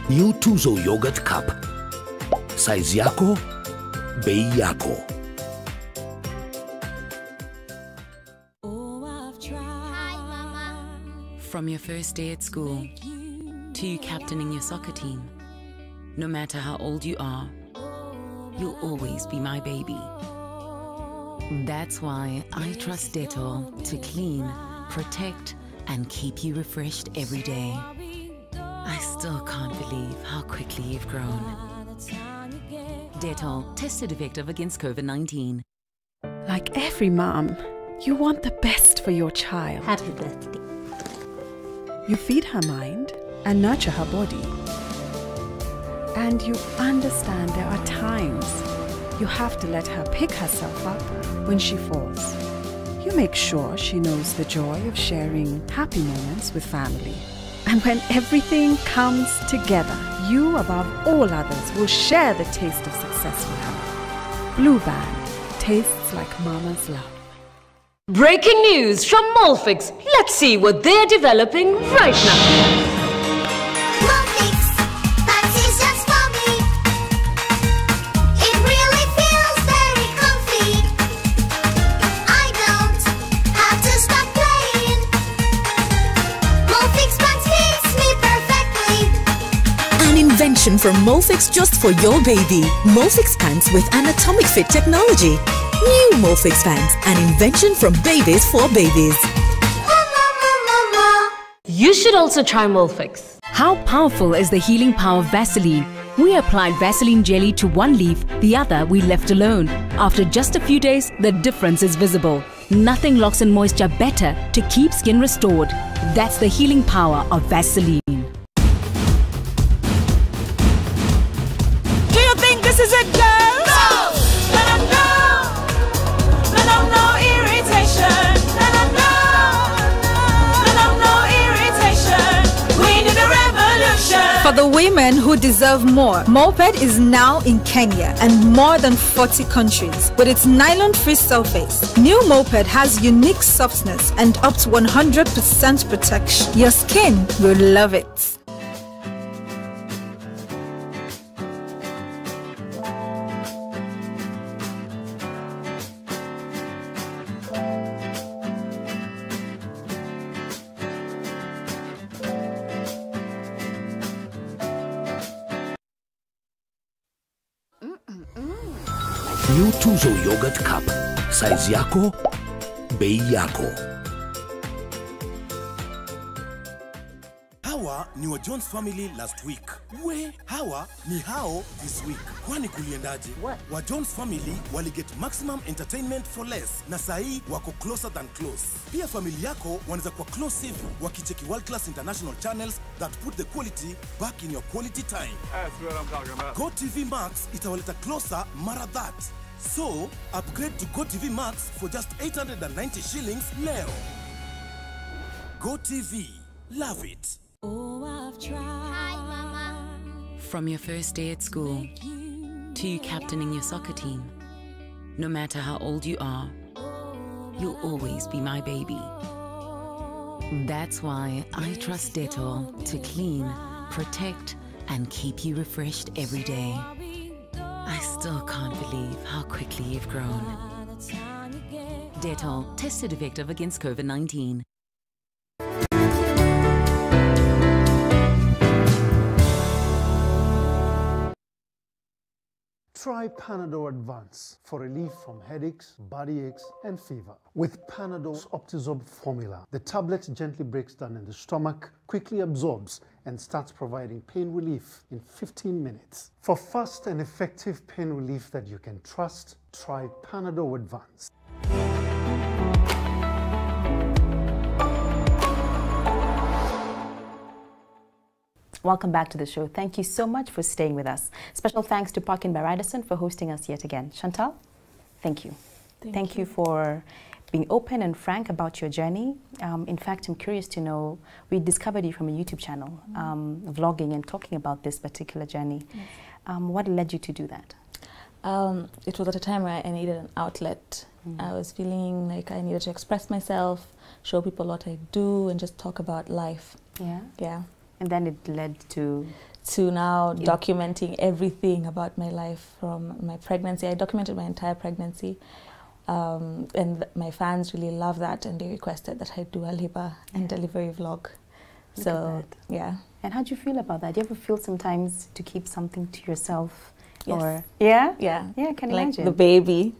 New Tuzo Yogurt Cup. Size yako, bei yako. From your first day at school to you captaining your soccer team, no matter how old you are, you'll always be my baby. That's why I trust Dettol to clean, protect, and keep you refreshed every day. I still can't believe how quickly you've grown. Dettol, tested effective against COVID-19. Like every mom, you want the best for your child. Happy birthday. You feed her mind and nurture her body. And you understand there are times you have to let her pick herself up when she falls. You make sure she knows the joy of sharing happy moments with family. And when everything comes together, you above all others will share the taste of success with her. Blue Band tastes like mama's love. Breaking news from Molfix. Let's see what they're developing right now. Invention from Molfix just for your baby. Molfix pants with anatomic fit technology. New Molfix pants, an invention from babies for babies. You should also try Molfix. How powerful is the healing power of Vaseline? We applied Vaseline jelly to one leaf, the other we left alone. After just a few days, the difference is visible. Nothing locks in moisture better to keep skin restored. That's the healing power of Vaseline. This is it, girls! No! Let them know! Let them know irritation! Let them know! Let them know irritation! We need a revolution! For the women who deserve more, Moped is now in Kenya and more than 40 countries. With its nylon-free surface, new Moped has unique softness and up to 100% protection. Your skin will love it. New Tuzo Yogurt Cup. Size yako, bei yako. Hawa ni wa Jones family last week. Hawa ni hao this week. Kwani kuliendaje? Wa Jones family wali get maximum entertainment for less. Na sahi wako closer than close. Pia family yako wanaweza kuwa close hivi wakicheki world class international channels that put the quality back in your quality time. That's what I'm talking about. Go TV Max itawaleta closer mara that. So, upgrade to Go TV Max for just 890 shillings leo. Go TV. Love it. Oh, I've tried. Hi, Mama. From your first day at school to you captaining your soccer team, no matter how old you are, you'll always be my baby. That's why I trust Dettol to clean, protect, and keep you refreshed every day. I still can't believe how quickly you've grown. Dettol, tested effective against COVID-19. Try Panadol Advance for relief from headaches, body aches, and fever. With Panadol's Optizorb formula, the tablet gently breaks down in the stomach, quickly absorbs, and starts providing pain relief in 15 minutes. For fast and effective pain relief that you can trust, try Panadol Advance. Welcome back to the show. Thank you so much for staying with us. Special thanks to Parkin by Radisson for hosting us yet again. Chantal, thank you. Thank you for being open and frank about your journey. In fact, I'm curious to know, we discovered you from a YouTube channel, vlogging and talking about this particular journey. Yes. What led you to do that? It was at a time where I needed an outlet. I was feeling like I needed to express myself, show people what I do, and just talk about life. Yeah. Yeah. And then it led to now documenting everything about my life from my pregnancy. I documented my entire pregnancy, and my fans really love that, and they requested that I do a labor and delivery vlog. Look So at that. yeah. And how do you feel about that? Do you ever feel sometimes to keep something to yourself? Yes. Or yeah, yeah, I can like imagine. the baby.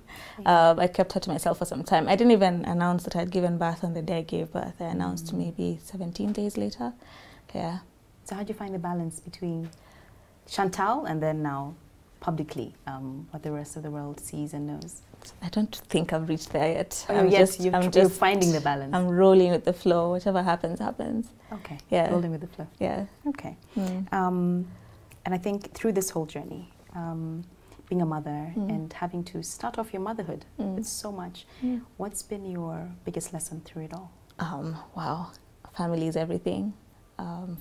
I kept her to myself for some time. I didn't even announce that I'd given birth on the day I gave birth. I announced maybe 17 days later. Yeah. So how do you find the balance between Chantal and then now publicly, what the rest of the world sees and knows? I don't think I've reached there yet. Oh, you're finding the balance. I'm rolling with the flow. Whatever happens, happens. Okay. Yeah. Rolling with the flow. Yeah. Okay. And I think through this whole journey, being a mother and having to start off your motherhood with so much, what's been your biggest lesson through it all? Wow. Family is everything.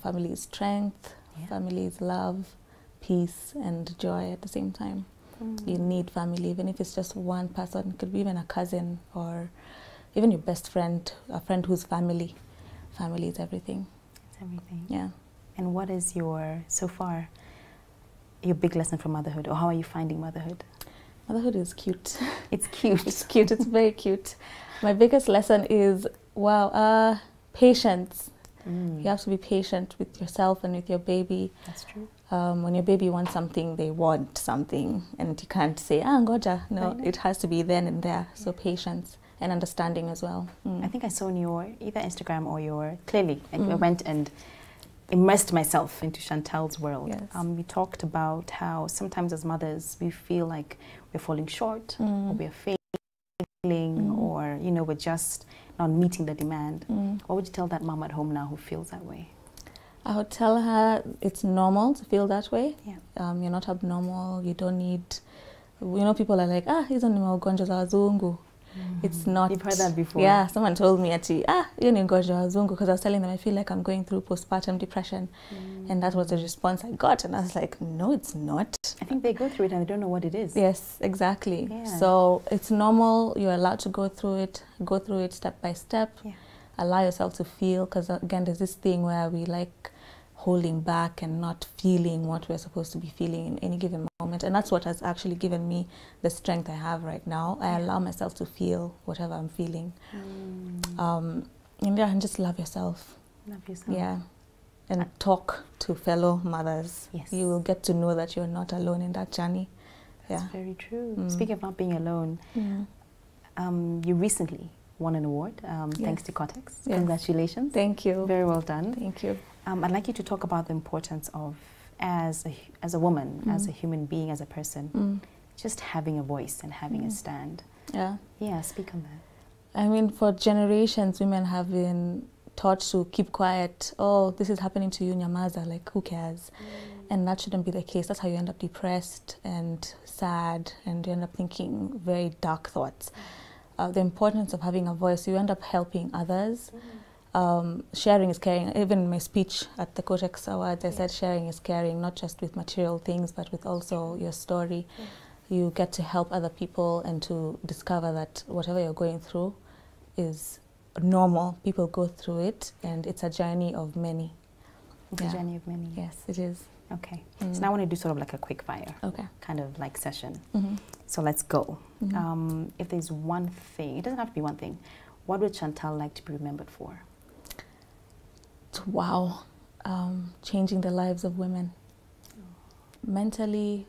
Family is strength. Family is love, peace, and joy at the same time. You need family, even if it's just one person. It could be even a cousin or even your best friend, a friend who's family. Family is everything. It's everything. Yeah. And what is so far, your big lesson from motherhood, or how are you finding motherhood? Motherhood is cute. It's cute. It's cute. It's very cute. My biggest lesson is, patience. You have to be patient with yourself and with your baby. That's true. When your baby wants something, they want something, and you can't say, ngoja. No, it has to be then and there. So patience and understanding as well. I think I saw on your either Instagram or I went and immersed myself into Chantal's world. Yes. We talked about how sometimes as mothers we feel like we're falling short, or we're failing, or we're just not meeting the demand. What would you tell that mom at home now who feels that way? I would tell her it's normal to feel that way. Yeah. You're not abnormal. You don't need. People are like, hizo ni magonjwa za wazungu. It's not. You've heard that before. Yeah, someone told me hiyo ni ugonjwa wa wazungu, because I was telling them I feel like I'm going through postpartum depression, and that was the response I got, and I was like, no, it's not. I think they go through it and they don't know what it is. Yes, exactly. Yeah. So it's normal. You're allowed to go through it step by step. Yeah. Allow yourself to feel, because again, there's this thing where we like holding back and not feeling what we're supposed to be feeling in any given moment, and that's what has actually given me the strength I have right now. I allow myself to feel whatever I'm feeling, and just love yourself. Love yourself. Yeah, and talk to fellow mothers. Yes. You will get to know that you're not alone in that journey. That's very true. Speaking of not being alone, you recently won an award thanks to Cortex. Yes. Congratulations. Thank you. Very well done. Thank you. I'd like you to talk about the importance of, as a woman, as a human being, as a person, just having a voice and having a stand. Yeah. Yeah, speak on that. I mean, for generations, women have been taught to keep quiet. Oh, this is happening to you, nyamaza, like who cares? And that shouldn't be the case. That's how you end up depressed and sad, and you end up thinking very dark thoughts. The importance of having a voice, you end up helping others. Sharing is caring. Even in my speech at the Cortex Awards, I said sharing is caring, not just with material things, but with also your story. You get to help other people and to discover that whatever you're going through is normal. People go through it, and it's a journey of many. It's a journey of many. Yes, it is. Okay. So now I want to do sort of like a quick fire. Okay. Kind of like session. So let's go. If there's one thing, it doesn't have to be one thing, what would Chantal like to be remembered for? Wow. Changing the lives of women. Mentally,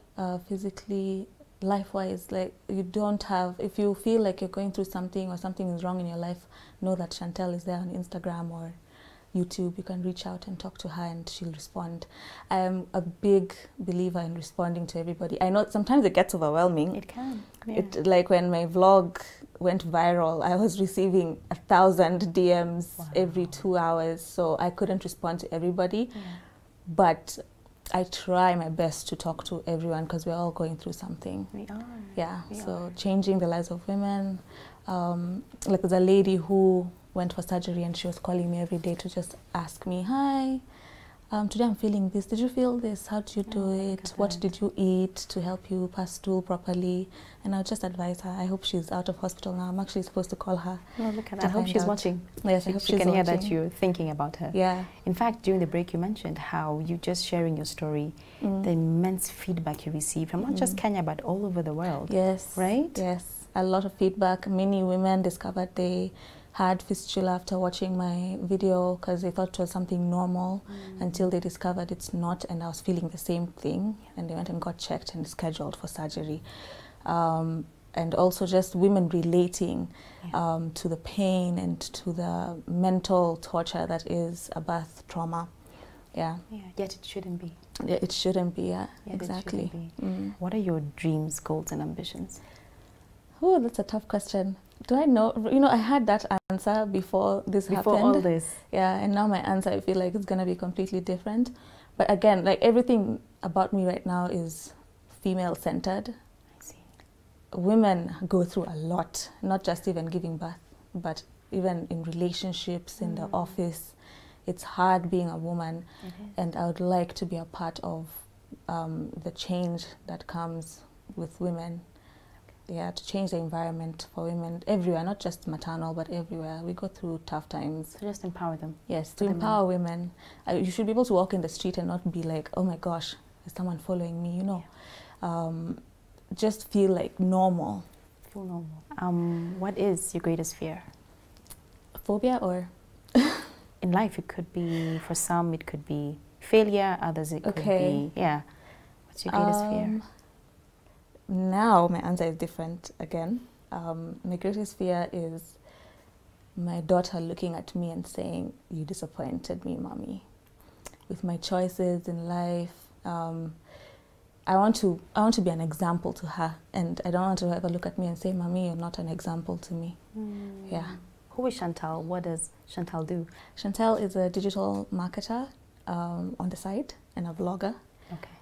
physically, life-wise. Like, you don't have, if you feel like you're going through something or something is wrong in your life, know that Chantal is there on Instagram or YouTube. You can reach out and talk to her and she'll respond. I am a big believer in responding to everybody. I know sometimes it gets overwhelming. It can. Yeah. It, like when my vlog went viral, I was receiving 1,000 DMs every 2 hours, so I couldn't respond to everybody. But I try my best to talk to everyone because we're all going through something. We are. Yeah, so changing the lives of women. Like there's a lady who went for surgery and she was calling me every day to just ask me, hi, today I'm feeling this. Did you feel this? How did you do it? What did you eat to help you pass stool properly? And I'll just advise her. I hope she's out of hospital now. I'm actually supposed to call her. Oh, look at that. I hope she's watching. Yes, I hope she can hear that you're thinking about her. Yeah. In fact, during the break, you mentioned how you just sharing your story, the immense feedback you receive from not just Kenya, but all over the world. Yes. Right? Yes. A lot of feedback. Many women discovered they had fistula after watching my video because they thought it was something normal until they discovered it's not, and I was feeling the same thing, and they went and got checked and scheduled for surgery. And also just women relating to the pain and to the mental torture that is a birth trauma. Yeah. Yet it shouldn't be. Yeah, it shouldn't be. Yeah, Yet exactly. It shouldn't be. What are your dreams, goals, and ambitions? Oh, that's a tough question. Do I know? You know, I had that answer before this happened. Before all this. Yeah, and now my answer, I feel like it's going to be completely different. But again, like everything about me right now is female-centered. I see. Women go through a lot, not just even giving birth, but even in relationships, in the office. It's hard being a woman, and I would like to be a part of the change that comes with women. Yeah, to change the environment for women everywhere, not just maternal, but everywhere. We go through tough times. So just empower them. Yes, to empower women. You should be able to walk in the street and not be like, oh my gosh, is someone following me, you know. Just feel like normal. Feel normal. What is your greatest fear? Phobia or? In life, it could be, for some, it could be failure, others it could be, What's your greatest fear? Now my answer is different again. My greatest fear is my daughter looking at me and saying, you disappointed me, mommy. With my choices in life, I want to be an example to her, and I don't want to ever look at me and say, mommy, you're not an example to me. Yeah. Who is Chantal? What does Chantal do? Chantal is a digital marketer on the side and a vlogger. Okay.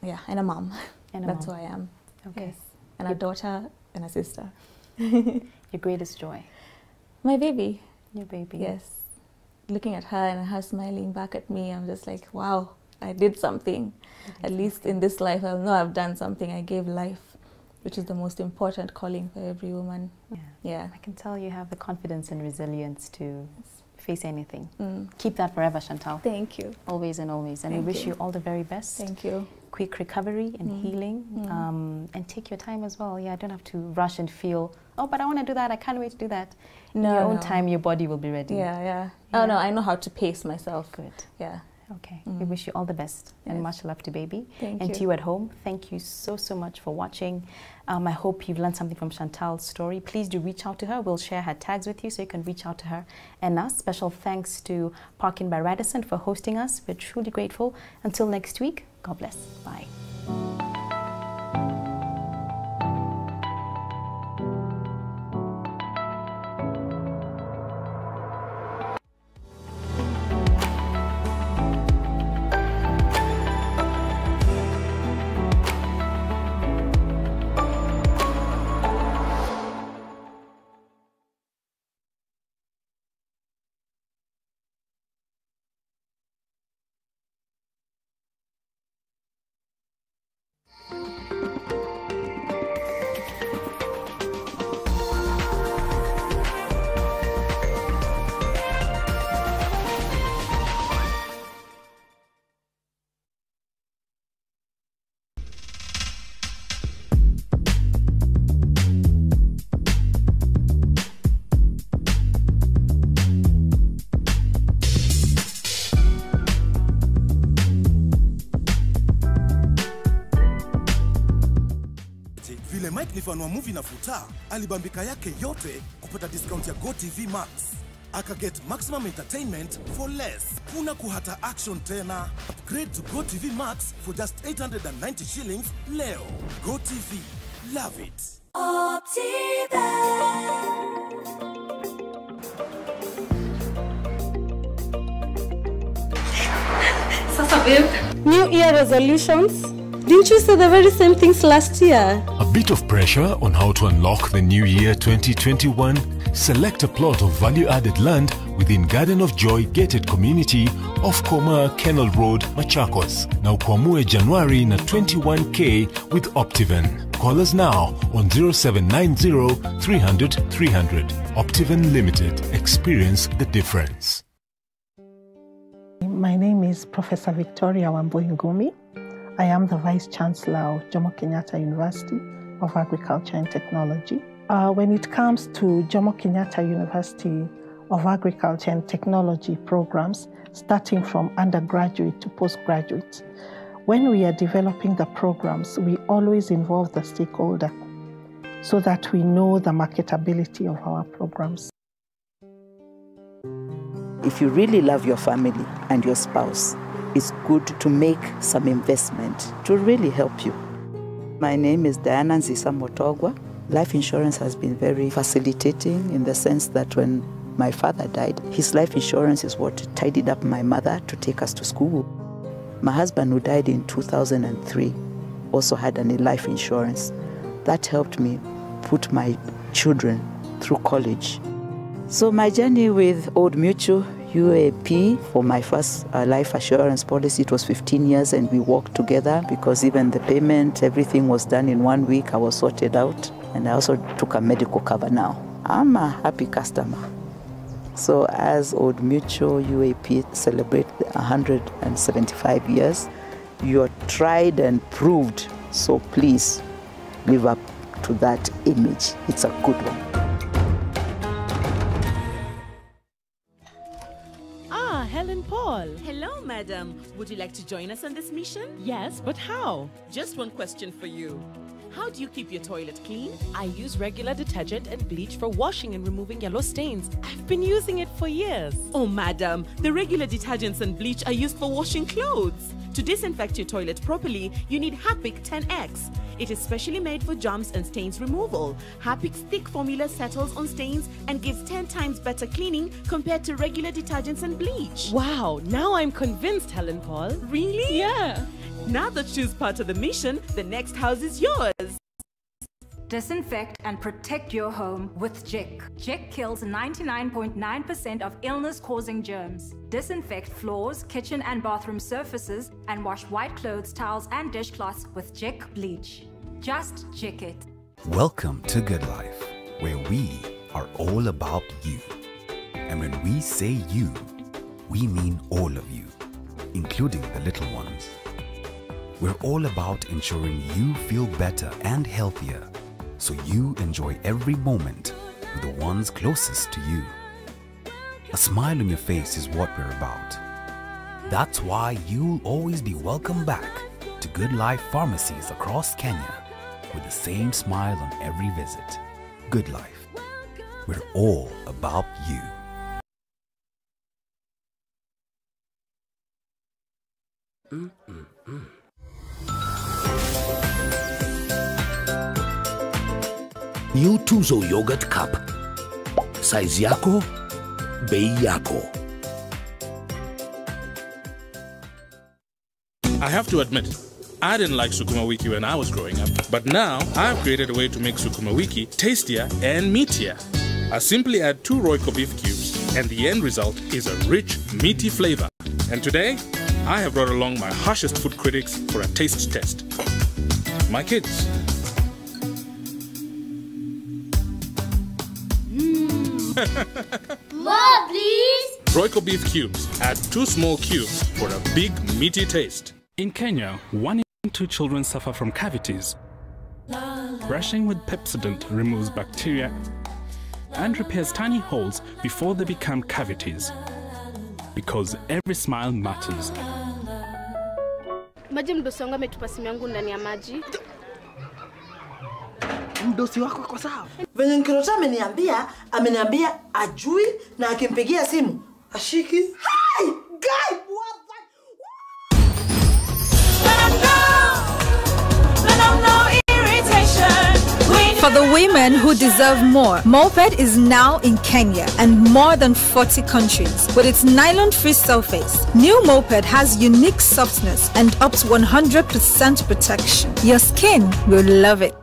Yeah, and a mom. And That's who I am. Okay. Yes. And a daughter and a sister. Your greatest joy? My baby. Your baby. Yes. Looking at her and her smiling back at me, I'm just like, wow, I did something. At least in this life, I'll know I've done something. I gave life, which is the most important calling for every woman. Yeah. I can tell you have the confidence and resilience to face anything. Keep that forever, Chantal. Thank you. Always and always. And we wish you all the very best. Thank you. Quick recovery and healing. And take your time as well. Yeah, don't have to rush and feel, oh, but I want to do that. I can't wait to do that. In your own time, your body will be ready. Yeah. Oh, no, I know how to pace myself. Good. Yeah. Okay. We wish you all the best and much love to baby. Thank and you. to you at home, thank you so much for watching. I hope you've learned something from Chantal's story. Please do reach out to her. We'll share her tags with you so you can reach out to her and us. Special thanks to Parkin by Radisson for hosting us. We're truly grateful. Until next week, God bless. Bye. Mike nifanua movie na futa, alibambika yake yote kupata discount ya GoTV Max. Aka get maximum entertainment for less. Kuna kuhata action tena. Upgrade to GoTV Max for just 890 shillings leo. GoTV, love it. Sasa babe, New Year resolutions? Didn't you say the very same things last year? A bit of pressure on how to unlock the new year 2021? Select a plot of value-added land within Garden of Joy gated community off Koma Kennel Road, Machakos. Na ukwamue January na 21K with Optiven. Call us now on 0790 300 300. Optiven Limited. Experience the difference. My name is Professor Victoria Wambui-Ngumi. I am the Vice Chancellor of Jomo Kenyatta University of Agriculture and Technology. When it comes to Jomo Kenyatta University of Agriculture and Technology programs, starting from undergraduate to postgraduate, when we are developing the programs, we always involve the stakeholder so that we know the marketability of our programs. If you really love your family and your spouse, it's good to make some investment to really help you. My name is Diana Nzisa Motogwa. Life insurance has been very facilitating in the sense that when my father died, his life insurance is what tidied up my mother to take us to school. My husband, who died in 2003, also had a life insurance. That helped me put my children through college. So my journey with Old Mutual UAP, for my first life assurance policy, it was 15 years and we worked together because even the payment, everything was done in 1 week. I was sorted out and I also took a medical cover now. I'm a happy customer. So as Old Mutual UAP celebrate 175 years, you're tried and proved. So please live up to that image. It's a good one. Helen Paul. Hello, madam. Would you like to join us on this mission? Yes, but how? Just one question for you. How do you keep your toilet clean? I use regular detergent and bleach for washing and removing yellow stains. I've been using it for years. Oh, madam, the regular detergents and bleach are used for washing clothes. To disinfect your toilet properly, you need Harpic 10X. It is specially made for germs and stains removal. Harpic's thick formula settles on stains and gives 10 times better cleaning compared to regular detergents and bleach. Wow, now I'm convinced, Helen Paul. Really? Yeah. Now that she's part of the mission, the next house is yours. Disinfect and protect your home with Jik. Jik kills 99.9% of illness-causing germs. Disinfect floors, kitchen and bathroom surfaces, and wash white clothes, towels, and dishcloths with Jik bleach. Just Jik it. Welcome to Good Life, where we are all about you. And when we say you, we mean all of you, including the little ones. We're all about ensuring you feel better and healthier, so you enjoy every moment with the ones closest to you. A smile on your face is what we're about. That's why you'll always be welcome back to Good Life pharmacies across Kenya with the same smile on every visit. Good Life. We're all about you. New Tuzo Yogurt Cup. Size yako, bei yako. I have to admit, I didn't like Sukuma Wiki when I was growing up, but now I've created a way to make Sukuma Wiki tastier and meatier. I simply add 2 Royco beef cubes and the end result is a rich, meaty flavor. And today, I have brought along my harshest food critics for a taste test. My kids. More, please! Royco beef cubes. Add 2 small cubes for a big, meaty taste. In Kenya, 1 in 2 children suffer from cavities. Brushing with Pepsodent removes bacteria and repairs tiny holes before they become cavities. Because every smile matters. Maji mdosi wangu ametupa simu yangu ndani ya maji. Mdosi wako kwa sawa. Venye Nkirota ameniambia ajui na akimpigia simu ashiki. Hey, guy, what For the women who deserve more, Moped is now in Kenya and more than 40 countries. With its nylon-free surface, new Moped has unique softness and up to 100% protection. Your skin will love it.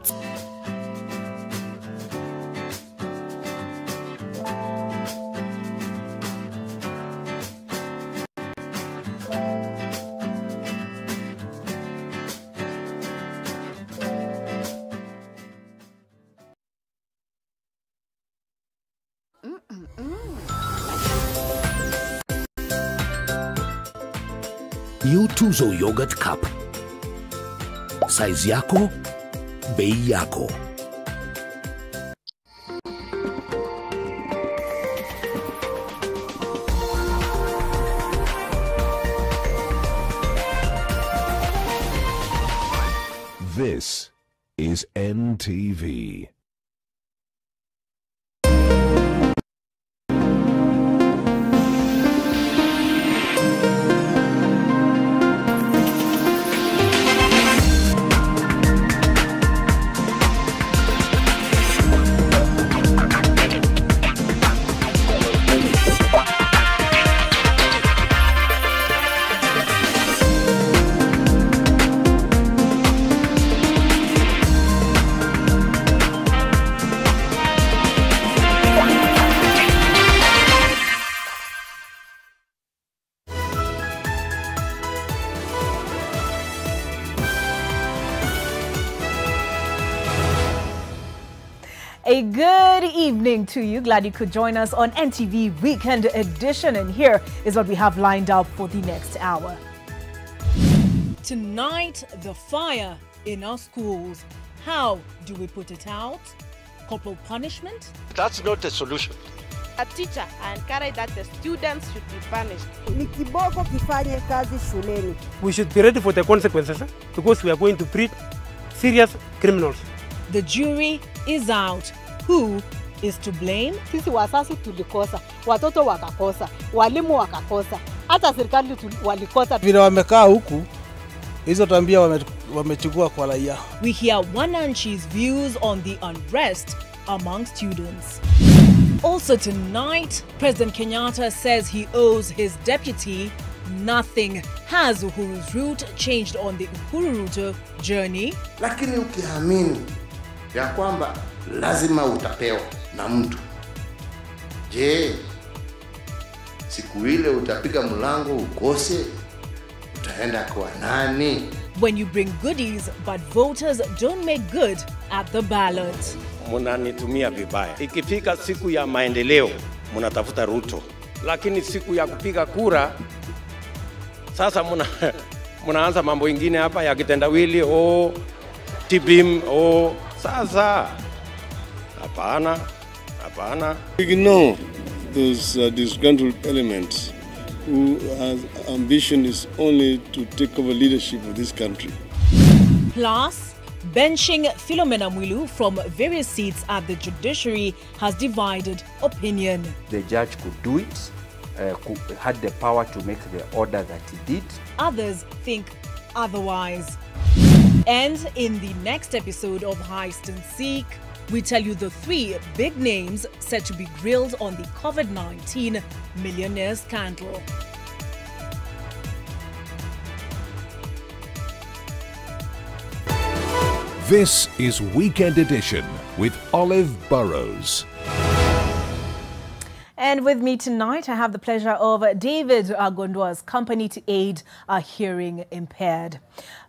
New Tuzo Yogurt Cup. Size yako, bei yako. This is NTV. A good evening to you. Glad you could join us on NTV Weekend Edition. And here is what we have lined up for the next hour. Tonight, the fire in our schools. How do we put it out? Corporal punishment? That's not a solution. A teacher encourage that the students should be punished. We should be ready for the consequences because we are going to treat serious criminals. The jury is out. Who is to blame? Sisi wasasi tulikosa, watoto wakakosa, walimu wakakosa, hata serikali walikosa. Vile wamekaa huku, hizo tambia wamechukua kwa raia. We hear Wananchi's views on the unrest among students. Also tonight, President Kenyatta says he owes his deputy nothing. Has Uhuru's route changed on the Uhuru Ruto journey? Lakini ukiamini ya kwamba lazima utapewa na mtu. Je, siku ile utapiga mlango ukose, utaenda kwa nani? When you bring goodies but voters don't make good at the ballot. Munanitumia vibaya. Ikifika siku ya maendeleo, munatafuta Ruto. Lakini siku ya kupiga kura, sasa munaanza mambo ingine hapa ya kitendawili tibim sasa. Hapana. Ignore those disgruntled elements who has ambition is only to take over leadership of this country. Plus, benching Philomena Mwilu from various seats at the judiciary has divided opinion. The judge could do it, had the power to make the order that he did. Others think otherwise. And in the next episode of Heist and Seek, we tell you the 3 big names set to be grilled on the COVID-19 millionaire scandal. This is Weekend Edition with Olive Burrows. And with me tonight, I have the pleasure of David Gondwa's company to aid a hearing impaired.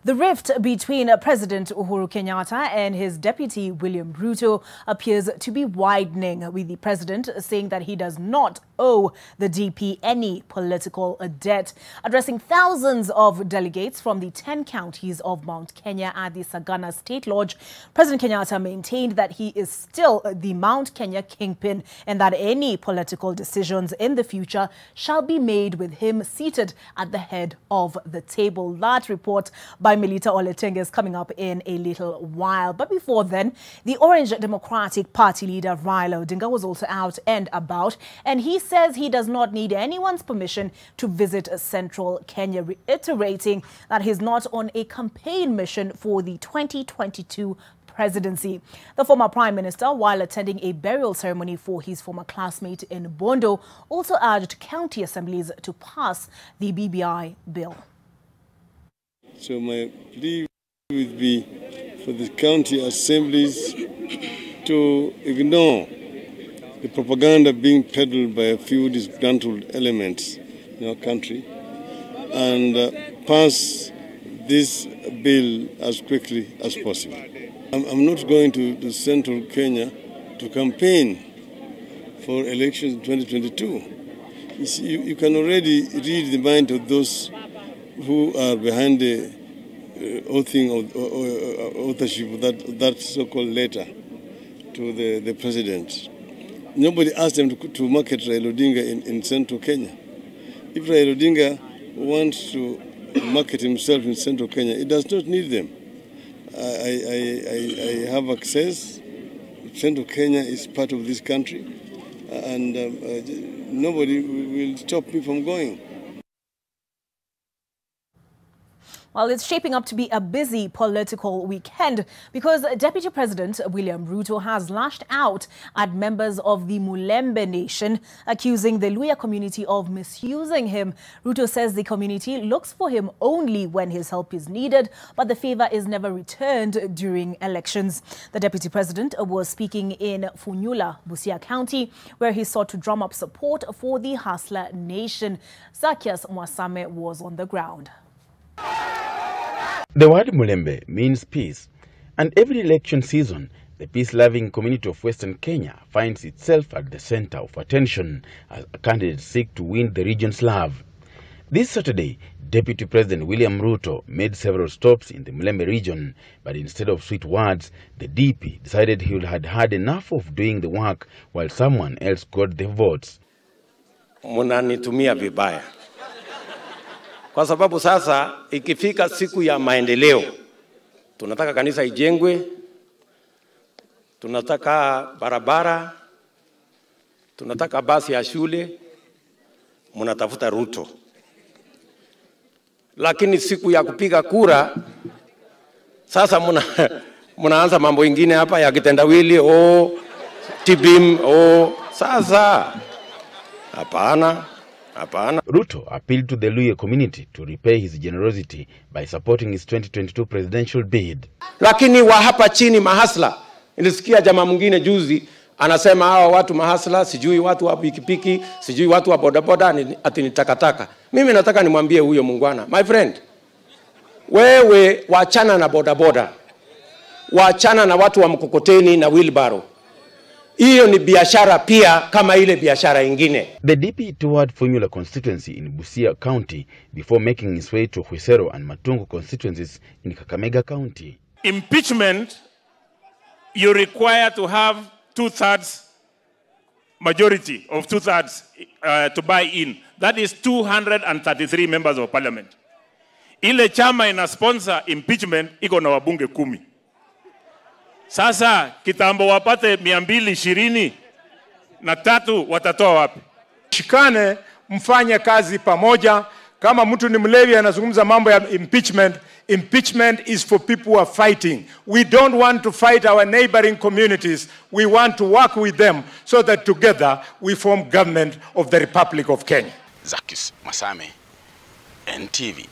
The rift between President Uhuru Kenyatta and his deputy William Ruto appears to be widening, with the president saying that he does not owe the DP any political debt. Addressing thousands of delegates from the 10 counties of Mount Kenya at the Sagana State Lodge, President Kenyatta maintained that he is still the Mount Kenya kingpin and that any political decisions in the future shall be made with him seated at the head of the table. That report by Melita Oletenge is coming up in a little while. But before then, the Orange Democratic Party leader Raila Odinga was also out and about, and he says he does not need anyone's permission to visit central Kenya, reiterating that he's not on a campaign mission for the 2022 presidency. The former Prime Minister, while attending a burial ceremony for his former classmate in Bondo, also urged county assemblies to pass the BBI bill. So my plea would be for the county assemblies to ignore the propaganda being peddled by a few disgruntled elements in our country and pass this bill as quickly as possible. I'm not going to central Kenya to campaign for elections in 2022. You see, you can already read the mind of those who are behind the authorship of that so-called letter to the president. Nobody asked them to market Raila Odinga in central Kenya. If Raila Odinga wants to market himself in central Kenya, it does not need them. I have access. Central Kenya is part of this country, and nobody will stop me from going. Well, it's shaping up to be a busy political weekend because Deputy President William Ruto has lashed out at members of the Mulembe Nation, accusing the Luya community of misusing him. Ruto says the community looks for him only when his help is needed, but the favor is never returned during elections. The Deputy President was speaking in Funyula, Busia County, where he sought to drum up support for the Hustler Nation. Zacchaeus Mwasame was on the ground. The word Mulembe means peace, and every election season, the peace-loving community of Western Kenya finds itself at the center of attention as candidates seek to win the region's love. This Saturday, Deputy President William Ruto made several stops in the Mulembe region, but instead of sweet words, the DP decided he had had enough of doing the work while someone else got the votes. Munanitumia vibaya. Kwa sababu sasa ikifika siku ya maendeleo, tunataka kanisa ijengwe, tunataka barabara, tunataka basi ya shule, mnatafuta Ruto. Lakini siku ya kupiga kura, sasa mnaanza mambo ingine hapa ya kitendawili, tibim, sasa hapana. Ruto appealed to the Luya community to repay his generosity by supporting his 2022 presidential bid. Lakini wa hapa chini mahasla, nilisikia jamaa mwingine juzi anasema hawa watu mahasla, sijui watu wa pikipiki, sijui watu wa bodaboda ati ni takataka. Mimi nataka nimwambie huyo mungwana, my friend, wewe waachana na bodaboda, waachana na watu wa mkokoteni na wheelbarrow. Hiyo ni biashara pia kama ile biashara ingine. The DP toured Funyula constituency in Busia County before making his way to Khwisero and Matungu constituencies in Kakamega County. Impeachment, you require to have 2/3 majority of 2/3 to buy in. That is 233 members of parliament. Ile chama ina sponsor impeachment iko na wabunge 10. Sasa kitambo wapate 223 watatoa wapi? Shikane, mfanye kazi pamoja. Kama mtu ni mlevi anazungumza mambo ya impeachment, impeachment is for people who are fighting. We don't want to fight our neighboring communities. We want to work with them so that together we form government of the Republic of Kenya. Zacchaeus Mwasame, NTV.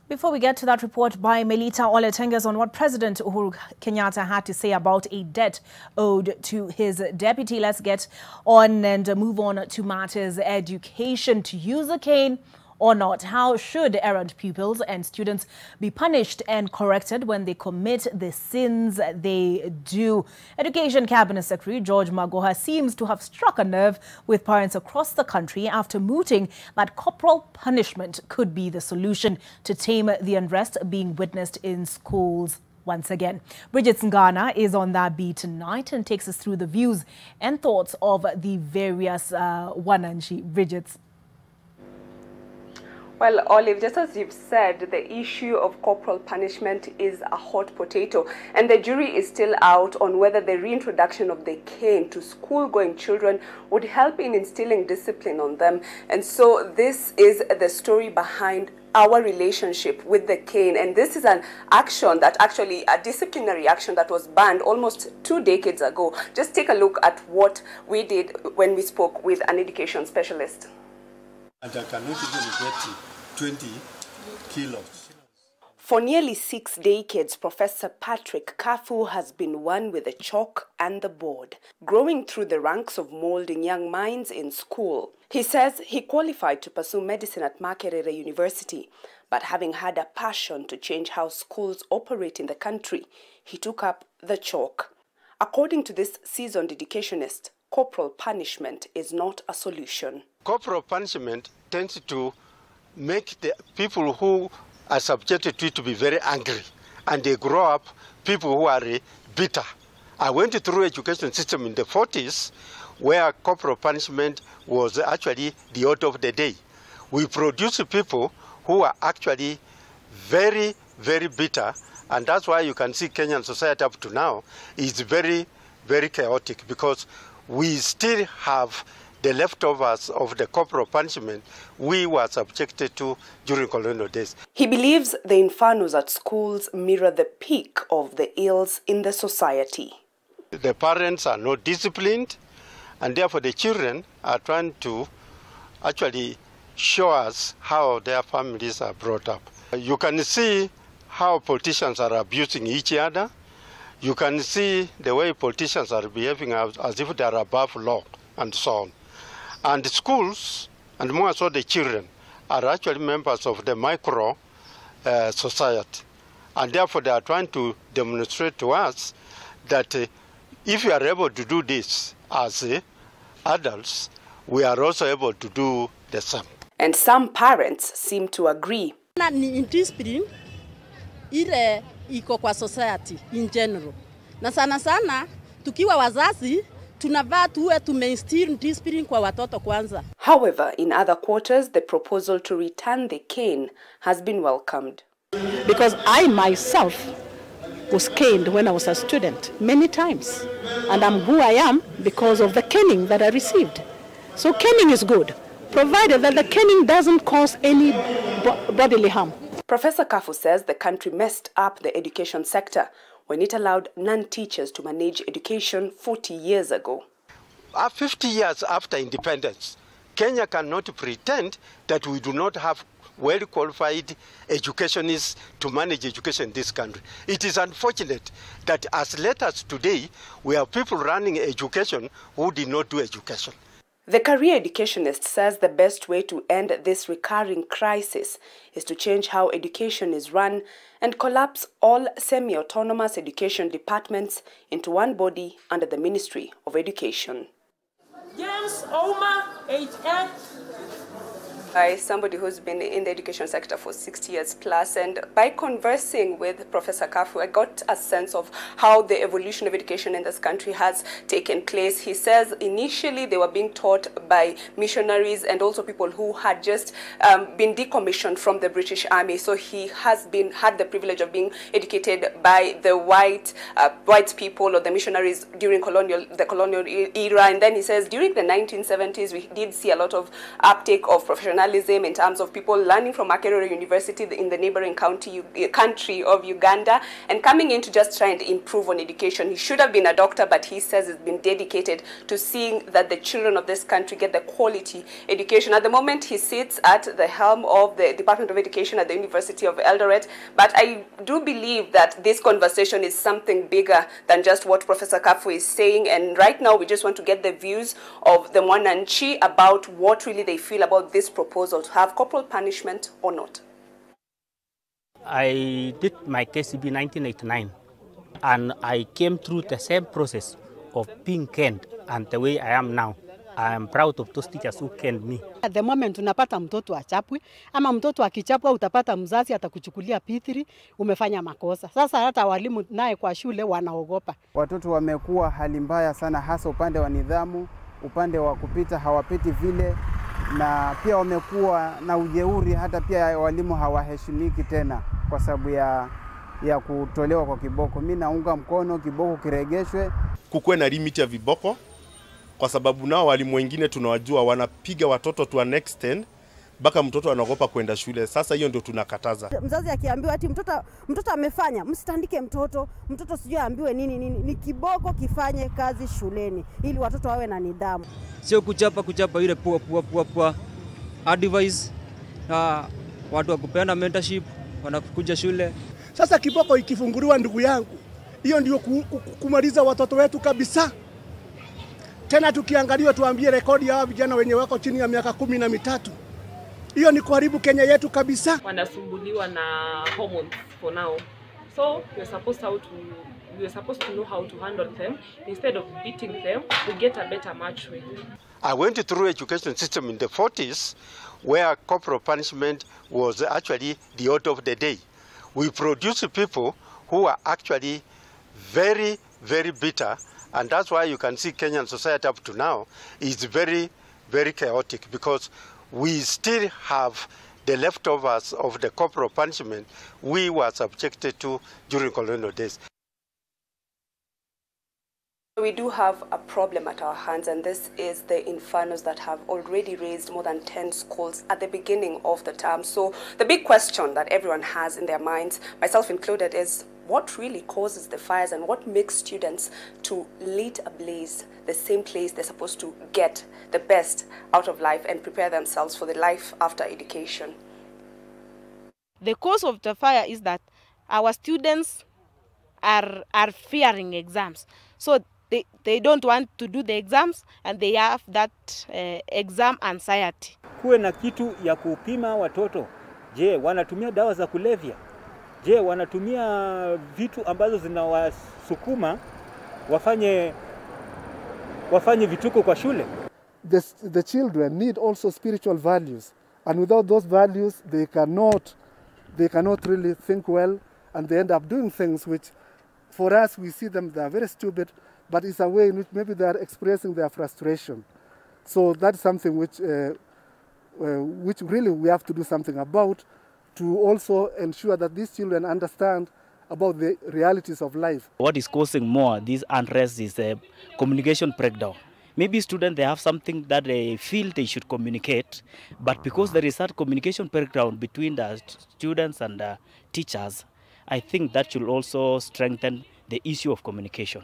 Before we get to that report by Melita Oletenges on what President Uhuru Kenyatta had to say about a debt owed to his deputy, let's get on and move on to matters education. To use a cane or not, how should errant pupils and students be punished and corrected when they commit the sins they do? Education Cabinet Secretary George Magoha seems to have struck a nerve with parents across the country after mooting that corporal punishment could be the solution to tame the unrest being witnessed in schools once again. Bridget Ngana is on that beat tonight and takes us through the views and thoughts of the various Wananchi. Bridget. Well, Olive, just as you've said, the issue of corporal punishment is a hot potato, and the jury is still out on whether the reintroduction of the cane to school-going children would help in instilling discipline on them. And so this is the story behind our relationship with the cane, and this is an action that actually, a disciplinary action that was banned almost 2 decades ago. Just take a look at what we did when we spoke with an education specialist. And I cannot even get 20 kilos. For nearly 6 decades, Professor Patrick Kafu has been one with the chalk and the board, growing through the ranks of molding young minds in school. He says he qualified to pursue medicine at Makerere University, but having had a passion to change how schools operate in the country, he took up the chalk. According to this seasoned educationist, corporal punishment is not a solution. Corporal punishment tends to make the people who are subjected to it to be very angry, and they grow up people who are bitter. I went through education system in the 40s where corporal punishment was actually the order of the day. We produce people who are actually very, very bitter, and that's why you can see Kenyan society up to now is very, very chaotic, because we still have the leftovers of the corporal punishment we were subjected to during colonial days. He believes the infernos at schools mirror the peak of the ills in the society. The parents are not disciplined, and therefore the children are trying to actually show us how their families are brought up. You can see how politicians are abusing each other. You can see the way politicians are behaving as if they are above law and so on. And schools, and more so the children, are actually members of the micro society. And therefore they are trying to demonstrate to us that if we are able to do this as adults, we are also able to do the same. And some parents seem to agree. Discipline ile iko kwa society in general. Na sana sana tukiwa wazazi tunavaa tuwe tumeinstill discipline kwa watoto kwanza. However, in other quarters, the proposal to return the cane has been welcomed. Because I myself was caned when I was a student many times, and I'm who I am because of the caning that I received. So caning is good, provided that the caning doesn't cause any bodily harm. Professor Kafu says the country messed up the education sector when it allowed non-teachers to manage education 40 years ago. 50 years after independence, Kenya cannot pretend that we do not have well-qualified educationists to manage education in this country. It is unfortunate that as late as today, we have people running education who did not do education. The career educationist says the best way to end this recurring crisis is to change how education is run and collapse all semi-autonomous education departments into one body under the Ministry of Education. James Ouma, HF. By somebody who's been in the education sector for 60 years plus, and by conversing with Professor Kafu, I got a sense of how the evolution of education in this country has taken place. He says initially they were being taught by missionaries and also people who had just been decommissioned from the British Army. So he has had the privilege of being educated by the white people or the missionaries during the colonial era. And then he says during the 1970s we did see a lot of uptake of professionalism in terms of people learning from Makerere University in the neighboring country of Uganda and coming in to just try and improve on education. He should have been a doctor, but he says he's been dedicated to seeing that the children of this country get the quality education. At the moment, he sits at the helm of the Department of Education at the University of Eldoret, but I do believe that this conversation is something bigger than just what Professor Kafu is saying, and right now we just want to get the views of the Mwananchi about what really they feel about this proposal to have corporal punishment or not. I did my KCB in 1989, and I came through the same process of being caned, and the way I am now, I am proud of those teachers who caned me. At the moment unapata mtoto achapwe, ama mtoto akichapwa utapata mzazi atakuchukulia P3, umefanya makosa. Sasa hata walimu naye kwa shule wanaogopa. Watoto wamekuwa hali mbaya sana, hasa upande wa nidhamu, upande wa kupita hawapiti vile, na pia wamekuwa na ujeuri, hata pia walimu hawaheshimiki tena kwa sababu ya kutolewa kwa kiboko. Mimi naunga mkono kiboko kiregeshwe. Kukuwe na limit ya viboko, kwa sababu nao walimu wengine tunawajua wanapiga watoto to an extent mpaka mtoto anaogopa kwenda shule. Sasa hiyo ndio tunakataza. Mzazi akiambiwa ati mtoto amefanya, msitandike mtoto sijui aambiwe nini, ni kiboko kifanye kazi shuleni ili watoto wawe na nidhamu. Sio kuchapa ile pua. Advice watu wa kupeana mentorship wanakuja shule. Sasa kiboko ikifunguliwa, ndugu yangu, hiyo ndio kumaliza watoto wetu kabisa. Tena tukiangalia tuambie rekodi ya vijana wenye wako chini ya miaka 13. Hiyo ni kuharibu Kenya yetu kabisa. Wanasumbuliwa na hormones for now. So we're supposed to we're supposed to know how to handle them. Instead of beating them, we get a better match with. I went through education system in the 40s where corporal punishment was actually the order of the day. We produce people who are actually very, very bitter, and that's why you can see Kenyan society up to now is very, very chaotic, because we still have the leftovers of the corporal punishment we were subjected to during colonial days. We do have a problem at our hands, and this is the infernos that have already raised more than 10 schools at the beginning of the term. So the big question that everyone has in their minds, myself included, is what really causes the fires and what makes students to lit ablaze the same place they're supposed to get the best out of life and prepare themselves for the life after education. The cause of the fire is that our students are fearing exams. So they don't want to do the exams, and they have that exam anxiety. Kuwe na kitu ya kupima watoto. Je, wanatumia dawa za kulevya? Je, wanatumia vitu ambazo zinawasukuma wafanye vituko kwa shule? The children need also spiritual values, and without those values they cannot really think well, and they end up doing things which for us we see them, they are very stupid, but it's a way in which maybe they are expressing their frustration. So that's something which really we have to do something about, to also ensure that these children understand about the realities of life. What is causing more this unrest is a communication breakdown. Maybe students, they have something that they feel they should communicate, but because there is that communication breakdown between the students and the teachers, I think that should also strengthen the issue of communication.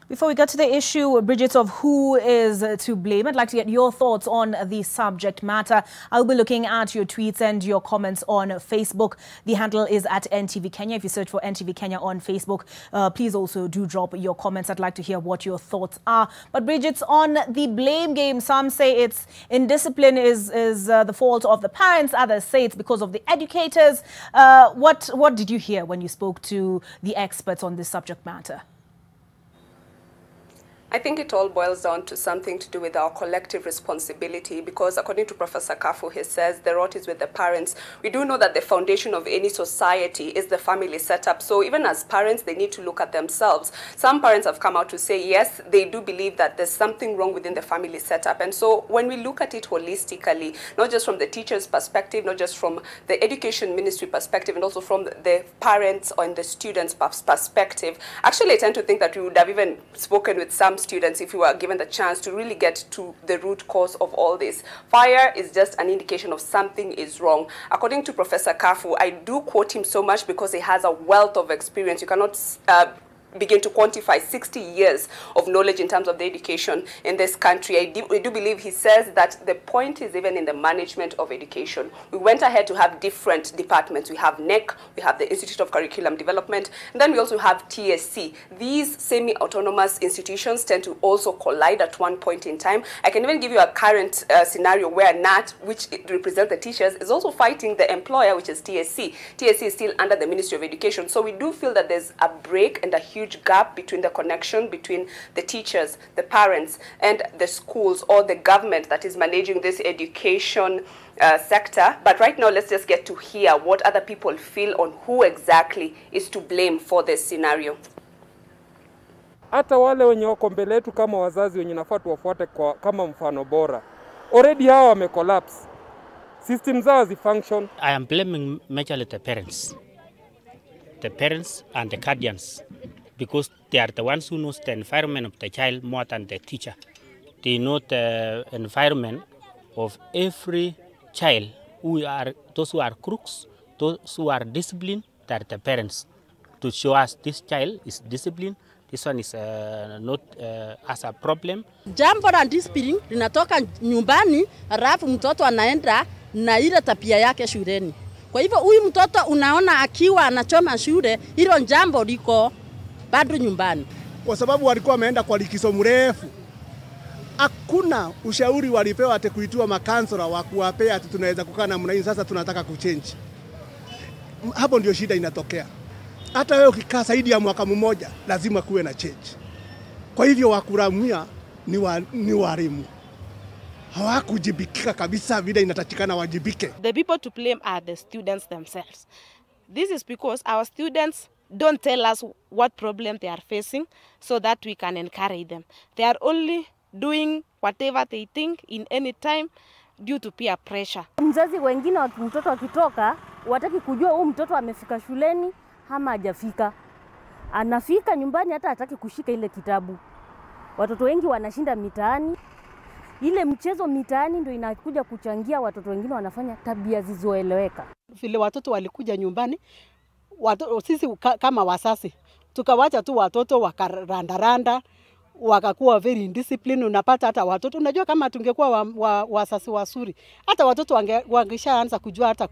Before we get to the issue, Bridget, of who is to blame, I'd like to get your thoughts on the subject matter. I'll be looking at your tweets and your comments on Facebook. The handle is at NTV Kenya. If you search for NTV Kenya on Facebook, please also do drop your comments. I'd like to hear what your thoughts are. But Bridget, on the blame game, some say it's indiscipline is the fault of the parents. Others say it's because of the educators. What did you hear when you spoke to the experts on this subject matter? I think it all boils down to something to do with our collective responsibility, because according to Professor Kafu, he says the rot is with the parents. We do know that the foundation of any society is the family setup. So even as parents, they need to look at themselves. Some parents have come out to say, yes, they do believe that there's something wrong within the family setup. And so when we look at it holistically, not just from the teacher's perspective, not just from the education ministry perspective, and also from the parents or the students' perspective, actually I tend to think that we would have even spoken with some students if we were given the chance to really get to the root cause of all this. Fire is just an indication of something is wrong. According to Professor Kafu, I do quote him so much because he has a wealth of experience. You cannot begin to quantify 60 years of knowledge in terms of the education in this country. I do believe he says that the point is even in the management of education. We went ahead to have different departments. We have NEC, we have the Institute of Curriculum Development, and then we also have TSC. These semi-autonomous institutions tend to also collide at one point in time. I can even give you a current scenario where NAT, which represents the teachers, is also fighting the employer, which is TSC. TSC is still under the Ministry of Education. So we do feel that there's a break and a huge gap between the connection between the teachers, the parents, and the schools or the government that is managing this education sector. But right now, let's just get to hear what other people feel on who exactly is to blame for this scenario. Hata wale wenye wako mbele yetu kama wazazi wenye nafaa tuwafuate kama mfano bora. Already hawa wamecollapse. System zao zifunction. I am blaming majorly the parents. The parents and the guardians, because they are the ones who knows the environment of the child more than the teacher. They know the environment of every child, those who are crooks, those who are disciplined, they are the parents. To show us this child is disciplined, this one is not as a problem. Jambo la discipline linatoka nyumbani, halafu mtoto anaenda na ile tabia yake shuleni. Kwa hivyo huyu mtoto unaona akiwa anachoma shule, hilo jambo liko bado nyumbani. Kwa sababu walikuwa wameenda kwa likizo mrefu. Hakuna ushauri walipewa ate kuitwa makansela wa kuwapea ati tunaweza kukaa na mnaini, sasa tunataka kuchange. Hapo ndio shida inatokea. hata wewe ukikaa zaidi ya mwaka mmoja lazima kuwe na change. Kwa hivyo wakuramia ni walimu. Hawakujibika kabisa vile inatakikana wajibike. The people to blame are the students themselves. This is because our students don't tell us what problem they are facing so that we can encourage them. They are only doing whatever they think in any time due to peer pressure. Mzazi wengine mtoto akitoka wataki kujua huyu mtoto amefika shuleni ama hajafika. Anafika nyumbani hata hataki kushika ile kitabu. Watoto wengi wanashinda mitaani. Ile mchezo mitaani ndio inakuja kuchangia watoto wengine wanafanya tabia zisizoeleweka. Vile watoto walikuja nyumbani, sisi kama wasasi tukawacha tu watoto wakarandaranda, wakakuwa very indisciplined. Unapata hata watoto, unajua kama tungekuwa wasasi wasuri, hata watoto wangeshaanza kujua hata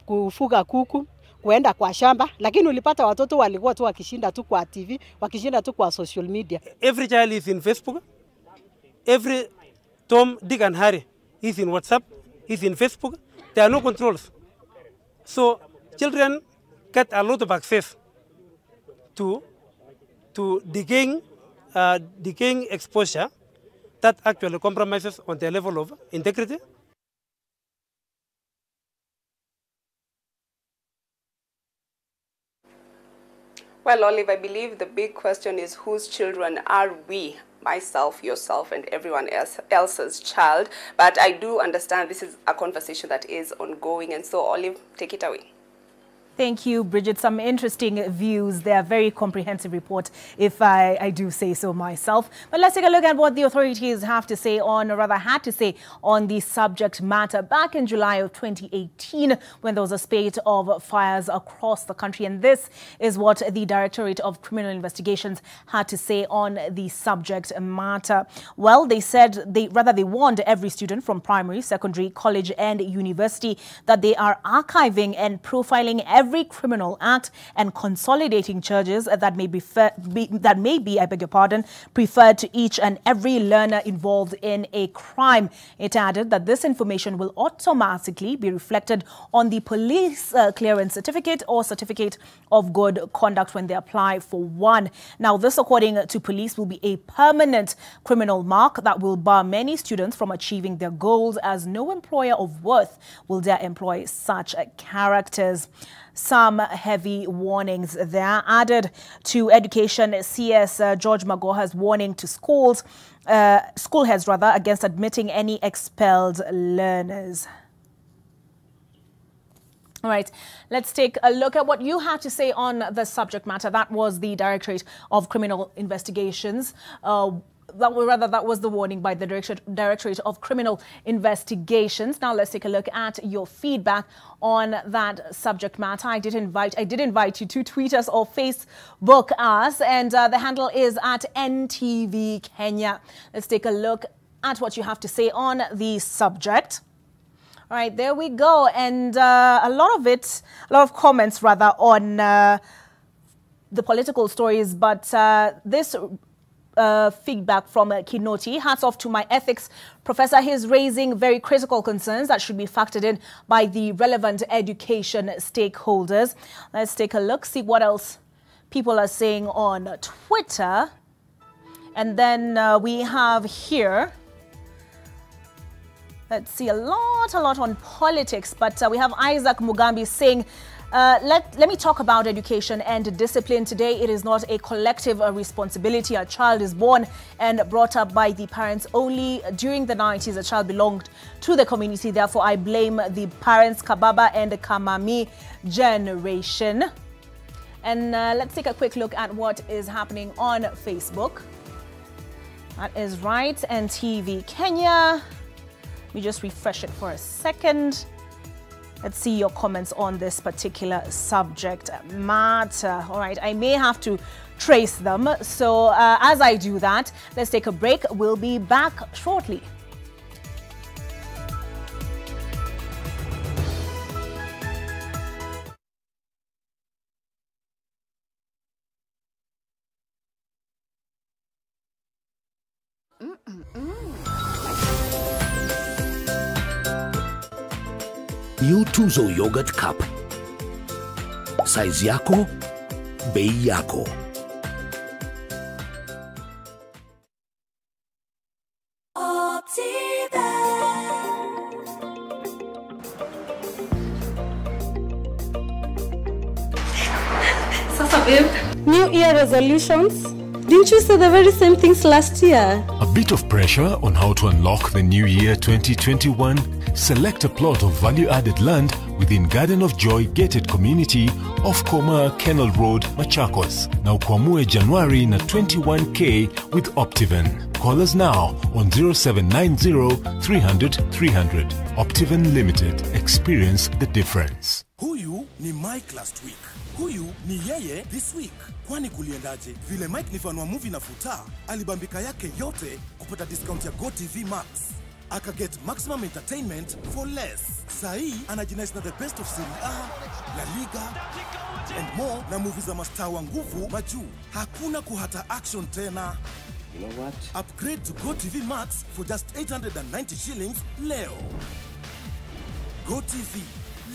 kufuga kuku, kuenda kwa shamba, lakini ulipata watoto walikuwa tu wakishinda tu kwa TV, wakishinda tu kwa social media. Every child is in Facebook. Every Tom, Dick and Harry is in WhatsApp, is in Facebook. There are no controls. So children get a lot of access to decaying exposure that actually compromises on their level of integrity. Well, Olive, I believe the big question is whose children are we? Myself, yourself, and everyone else's child. But I do understand this is a conversation that is ongoing. And so, Olive, take it away. Thank you, Bridget. Some interesting views. They are very comprehensive report, if I do say so myself. But let's take a look at what the authorities have to say on, or rather had to say on the subject matter back in July of 2018 when there was a spate of fires across the country. And this is what the Directorate of Criminal Investigations had to say on the subject matter. Well, they said they warned every student from primary, secondary, college and university that they are archiving and profiling every criminal act and consolidating charges that may be, I beg your pardon, preferred to each and every learner involved in a crime. It added that this information will automatically be reflected on the police clearance certificate or certificate of good conduct when they apply for one. Now, this, according to police, will be a permanent criminal mark that will bar many students from achieving their goals, as no employer of worth will dare employ such characters. Some heavy warnings there. Added to education, CS George Magoha's warning to school heads against admitting any expelled learners. All right, let's take a look at what you had to say on the subject matter. That was the Directorate of Criminal Investigations. That was the warning by the Directorate of Criminal Investigations. Now let's take a look at your feedback on that subject matter. I did invite you to tweet us or Facebook us, and the handle is at NTV Kenya. Let's take a look at what you have to say on the subject. All right, there we go, and a lot of comments on the political stories, but this feedback from Kinoti. Hats off to my ethics professor. He's raising very critical concerns that should be factored in by the relevant education stakeholders. Let's take a look, see what else people are saying on Twitter. And then we have here, let's see, a lot on politics, but we have Isaac Mugambi saying, let me talk about education and discipline. Today, it is not a collective responsibility. A child is born and brought up by the parents only. During the 90s, a child belonged to the community. Therefore, I blame the parents, Kababa and the Kamami generation. And let's take a quick look at what is happening on Facebook. That is right, NTV Kenya. Let me just refresh it for a second. Let's see your comments on this particular subject matter. All right, I may have to trace them. So as I do that, let's take a break. We'll be back shortly. New Tuzo Yogurt Cup. Size yako, bei yako. Sasa babe, New Year resolutions? Didn't you say the very same things last year? A bit of pressure on how to unlock the new year 2021? Select a plot of value-added land within Garden of Joy gated community off Koma Kennel Road, Machakos. Now kwamue January na 21K with Optiven. Call us now on 0790 300 300. Optiven Limited. Experience the difference. Huyu ni Mike last week. Huyu ni yeye this week. Kwani kuliendaje? Vile Mike ni fan wa movie na futa, alibambika yake yote kupata discount ya GoTV Max. Aka get maximum entertainment for less. Sahi anajinais na the best of Serie A, La Liga and more na movies za mastaa wa nguvu majuu. Hakuna kuhata action tena. You know what? Upgrade to GoTV Max for just 890 shillings leo. GoTV,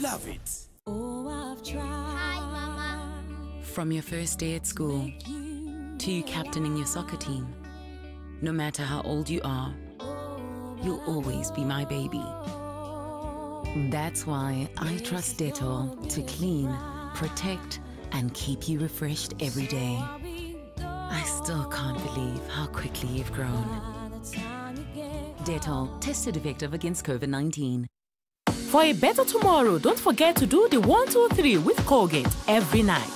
love it. Oh, I've tried. Hi, Mama. From your first day at school to you captaining your soccer team, no matter how old you are, you'll always be my baby. That's why I trust Dettol to clean, protect, and keep you refreshed every day. I still can't believe how quickly you've grown. Dettol, tested effective against COVID-19. For a better tomorrow, don't forget to do the 1, 2, 3 with Colgate every night.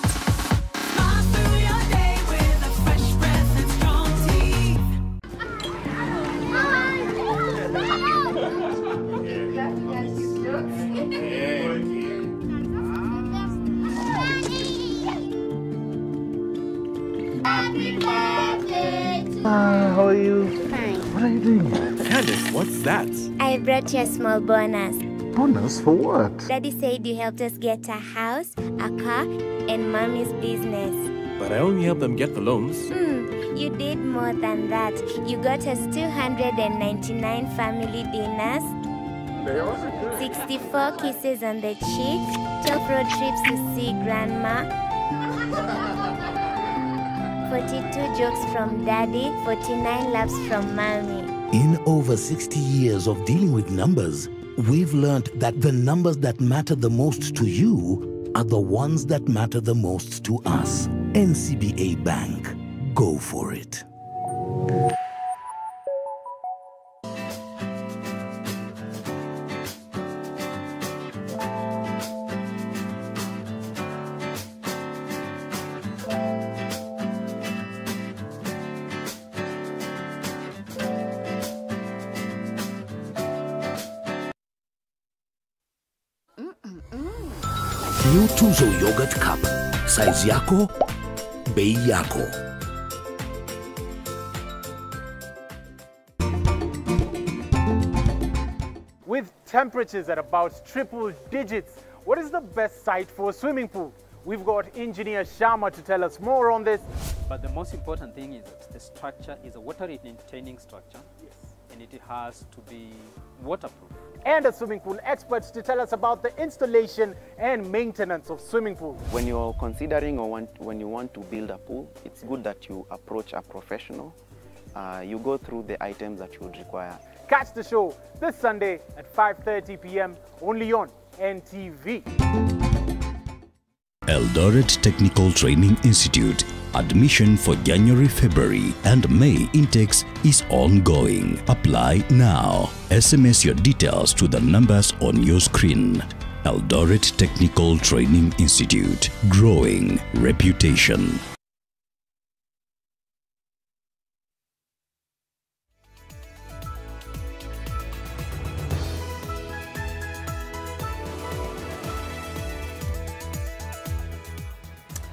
How are you? Fine. What are you doing? Candace, what's that? I brought you a small bonus. Bonus for what? Daddy said you helped us get a house, a car, and Mommy's business. But I only helped them get the loans. You did more than that. You got us 299 family dinners, 64 kisses on the cheek, 12 road trips to see Grandma, 42 jokes from Daddy, 49 laughs from Mommy. In over 60 years of dealing with numbers, we've learned that the numbers that matter the most to you are the ones that matter the most to us. NCBA Bank. Go for it. New Tuzo Yogurt Cup. Size yako, bei yako. With temperatures at about triple digits, what is the best site for a swimming pool? We've got engineer Shama to tell us more on this. But the most important thing is that the structure is a water retaining structure. Yes. And it has to be waterproof. And a swimming pool expert to tell us about the installation and maintenance of swimming pools. When you're considering or when you want to build a pool, it's good that you approach a professional. You go through the items that you would require. Catch the show this Sunday at 5:30 p.m. only on NTV. Eldoret Technical Training Institute. Admission for January, February and May intakes is ongoing. Apply now. SMS your details to the numbers on your screen. Eldoret Technical Training Institute. Growing reputation.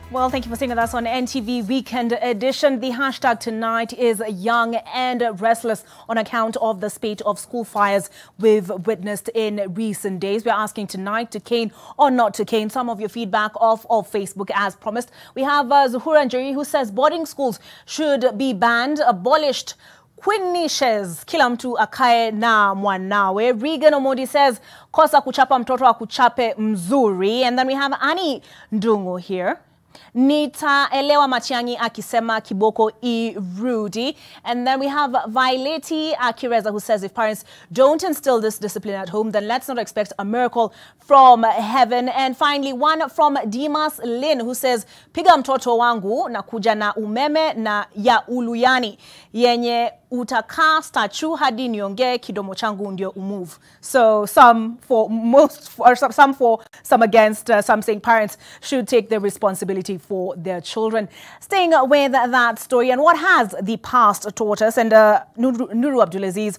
Well, thank you for staying with us on NTV Weekend Edition. The hashtag tonight is young and restless on account of the spate of school fires we've witnessed in recent days. We're asking tonight to cane or not to cane. Some of your feedback off of Facebook as promised. We have Zuhura Njeri who says boarding schools should be banned, abolished. Queen Nishes, kila mtu akae na mwanawe. Regan Omodi says, kosa kuchapa mtoto akuchape mzuri. And then we have Annie Ndungu here. Nitaelewa Matiang'i akisema kiboko irudi. And then we have Violeti Akireza who says if parents don't instill this discipline at home, then let's not expect a miracle from heaven. And finally, one from Dimas Lin who says piga mtoto wangu na kuja na umeme na ya uluyani yenye utakaa statue hadi niongee kidomo changu ndio umove. So some for most, or some for, some against, some saying parents should take the responsibility for their children. Staying with that story and what has the past taught us, and Nuru Abdulaziz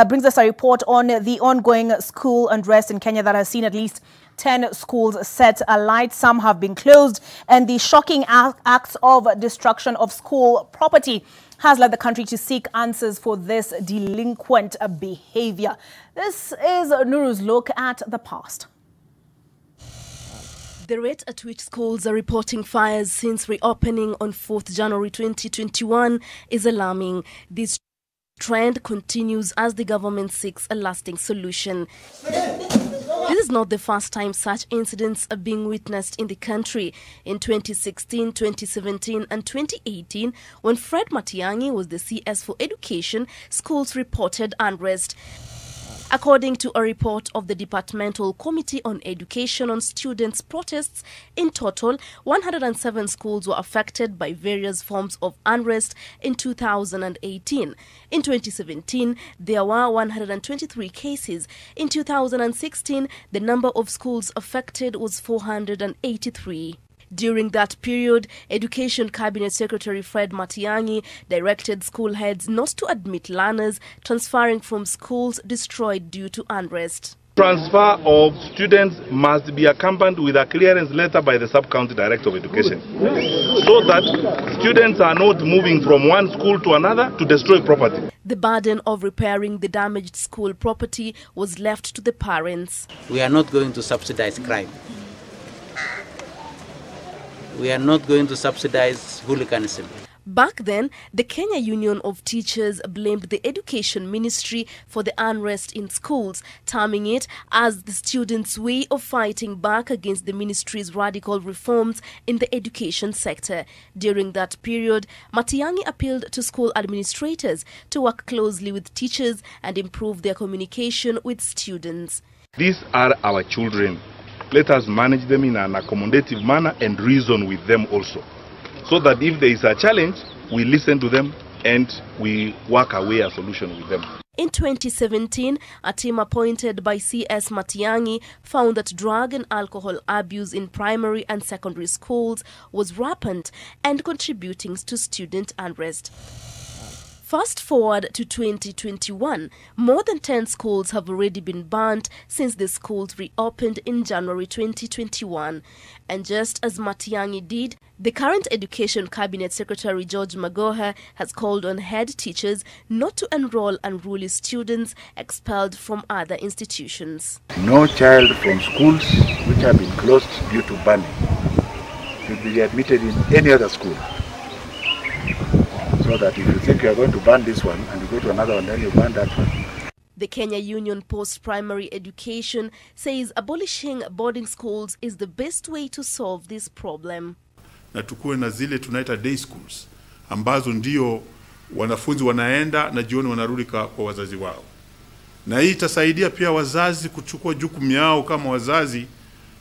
brings us a report on the ongoing school unrest in Kenya that has seen at least 10 schools set alight. Some have been closed, and the shocking acts of destruction of school property has led the country to seek answers for this delinquent behavior. This is Nuru's look at the past. The rate at which schools are reporting fires since reopening on 4th January 2021 is alarming. This trend continues as the government seeks a lasting solution. This is not the first time such incidents are being witnessed in the country. In 2016, 2017 and 2018, when Fred Matiang'i was the CS for Education, schools reported unrest. According to a report of the Departmental Committee on Education on students' protests, in total, 107 schools were affected by various forms of unrest in 2018. In 2017, there were 123 cases. In 2016, the number of schools affected was 483. During that period, Education Cabinet Secretary Fred Matiang'i directed school heads not to admit learners transferring from schools destroyed due to unrest. Transfer of students must be accompanied with a clearance letter by the Sub-County Director of Education, so that students are not moving from one school to another to destroy property. The burden of repairing the damaged school property was left to the parents. We are not going to subsidize crime. We are not going to subsidize hooliganism. Back then, the Kenya Union of Teachers blamed the Education Ministry for the unrest in schools, terming it as the students' way of fighting back against the ministry's radical reforms in the education sector. During that period, Matiang'i appealed to school administrators to work closely with teachers and improve their communication with students. These are our children. Let us manage them in an accommodative manner and reason with them also, so that if there is a challenge, we listen to them and we work away a solution with them. In 2017, a team appointed by CS Matiang'i found that drug and alcohol abuse in primary and secondary schools was rampant and contributing to student unrest. Fast forward to 2021, more than 10 schools have already been banned since the schools reopened in January 2021. And just as Matiang'i did, the current Education Cabinet Secretary George Magoha has called on head teachers not to enroll unruly students expelled from other institutions. No child from schools which have been closed due to banning should be admitted in any other school. So that if you think you are going to ban this one and you go to another one, then you ban that one. The Kenya Union Post-Primary Education says abolishing boarding schools is the best way to solve this problem. Na tukuwe na zile tunaita day schools ambazo ndio wanafunzi wanaenda na jioni wanarudi kwa wazazi wao. Na hii itasaidia pia wazazi kuchukua jukumu yao kama wazazi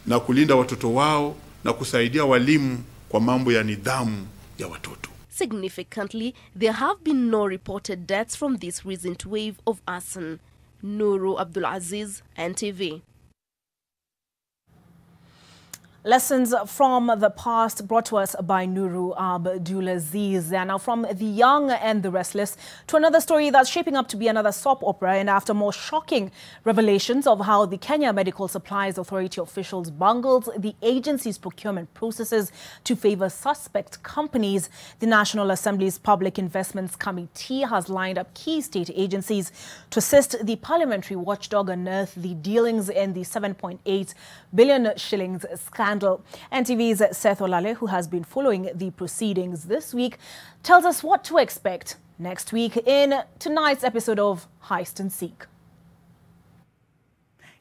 na kulinda watoto wao na kusaidia walimu kwa mambo ya nidhamu ya watoto. Significantly, there have been no reported deaths from this recent wave of arson. Nuru Abdulaziz, NTV. Lessons from the past brought to us by Nuru Abdulaziz. And now from the young and the restless to another story that's shaping up to be another soap opera. And after more shocking revelations of how the Kenya Medical Supplies Authority officials bungled the agency's procurement processes to favor suspect companies, the National Assembly's Public Investments Committee has lined up key state agencies to assist the parliamentary watchdog unearth the dealings in the 7.8 billion shillings scandal. NTV's Seth Olale, who has been following the proceedings this week, tells us what to expect next week in tonight's episode of Heist and Seek.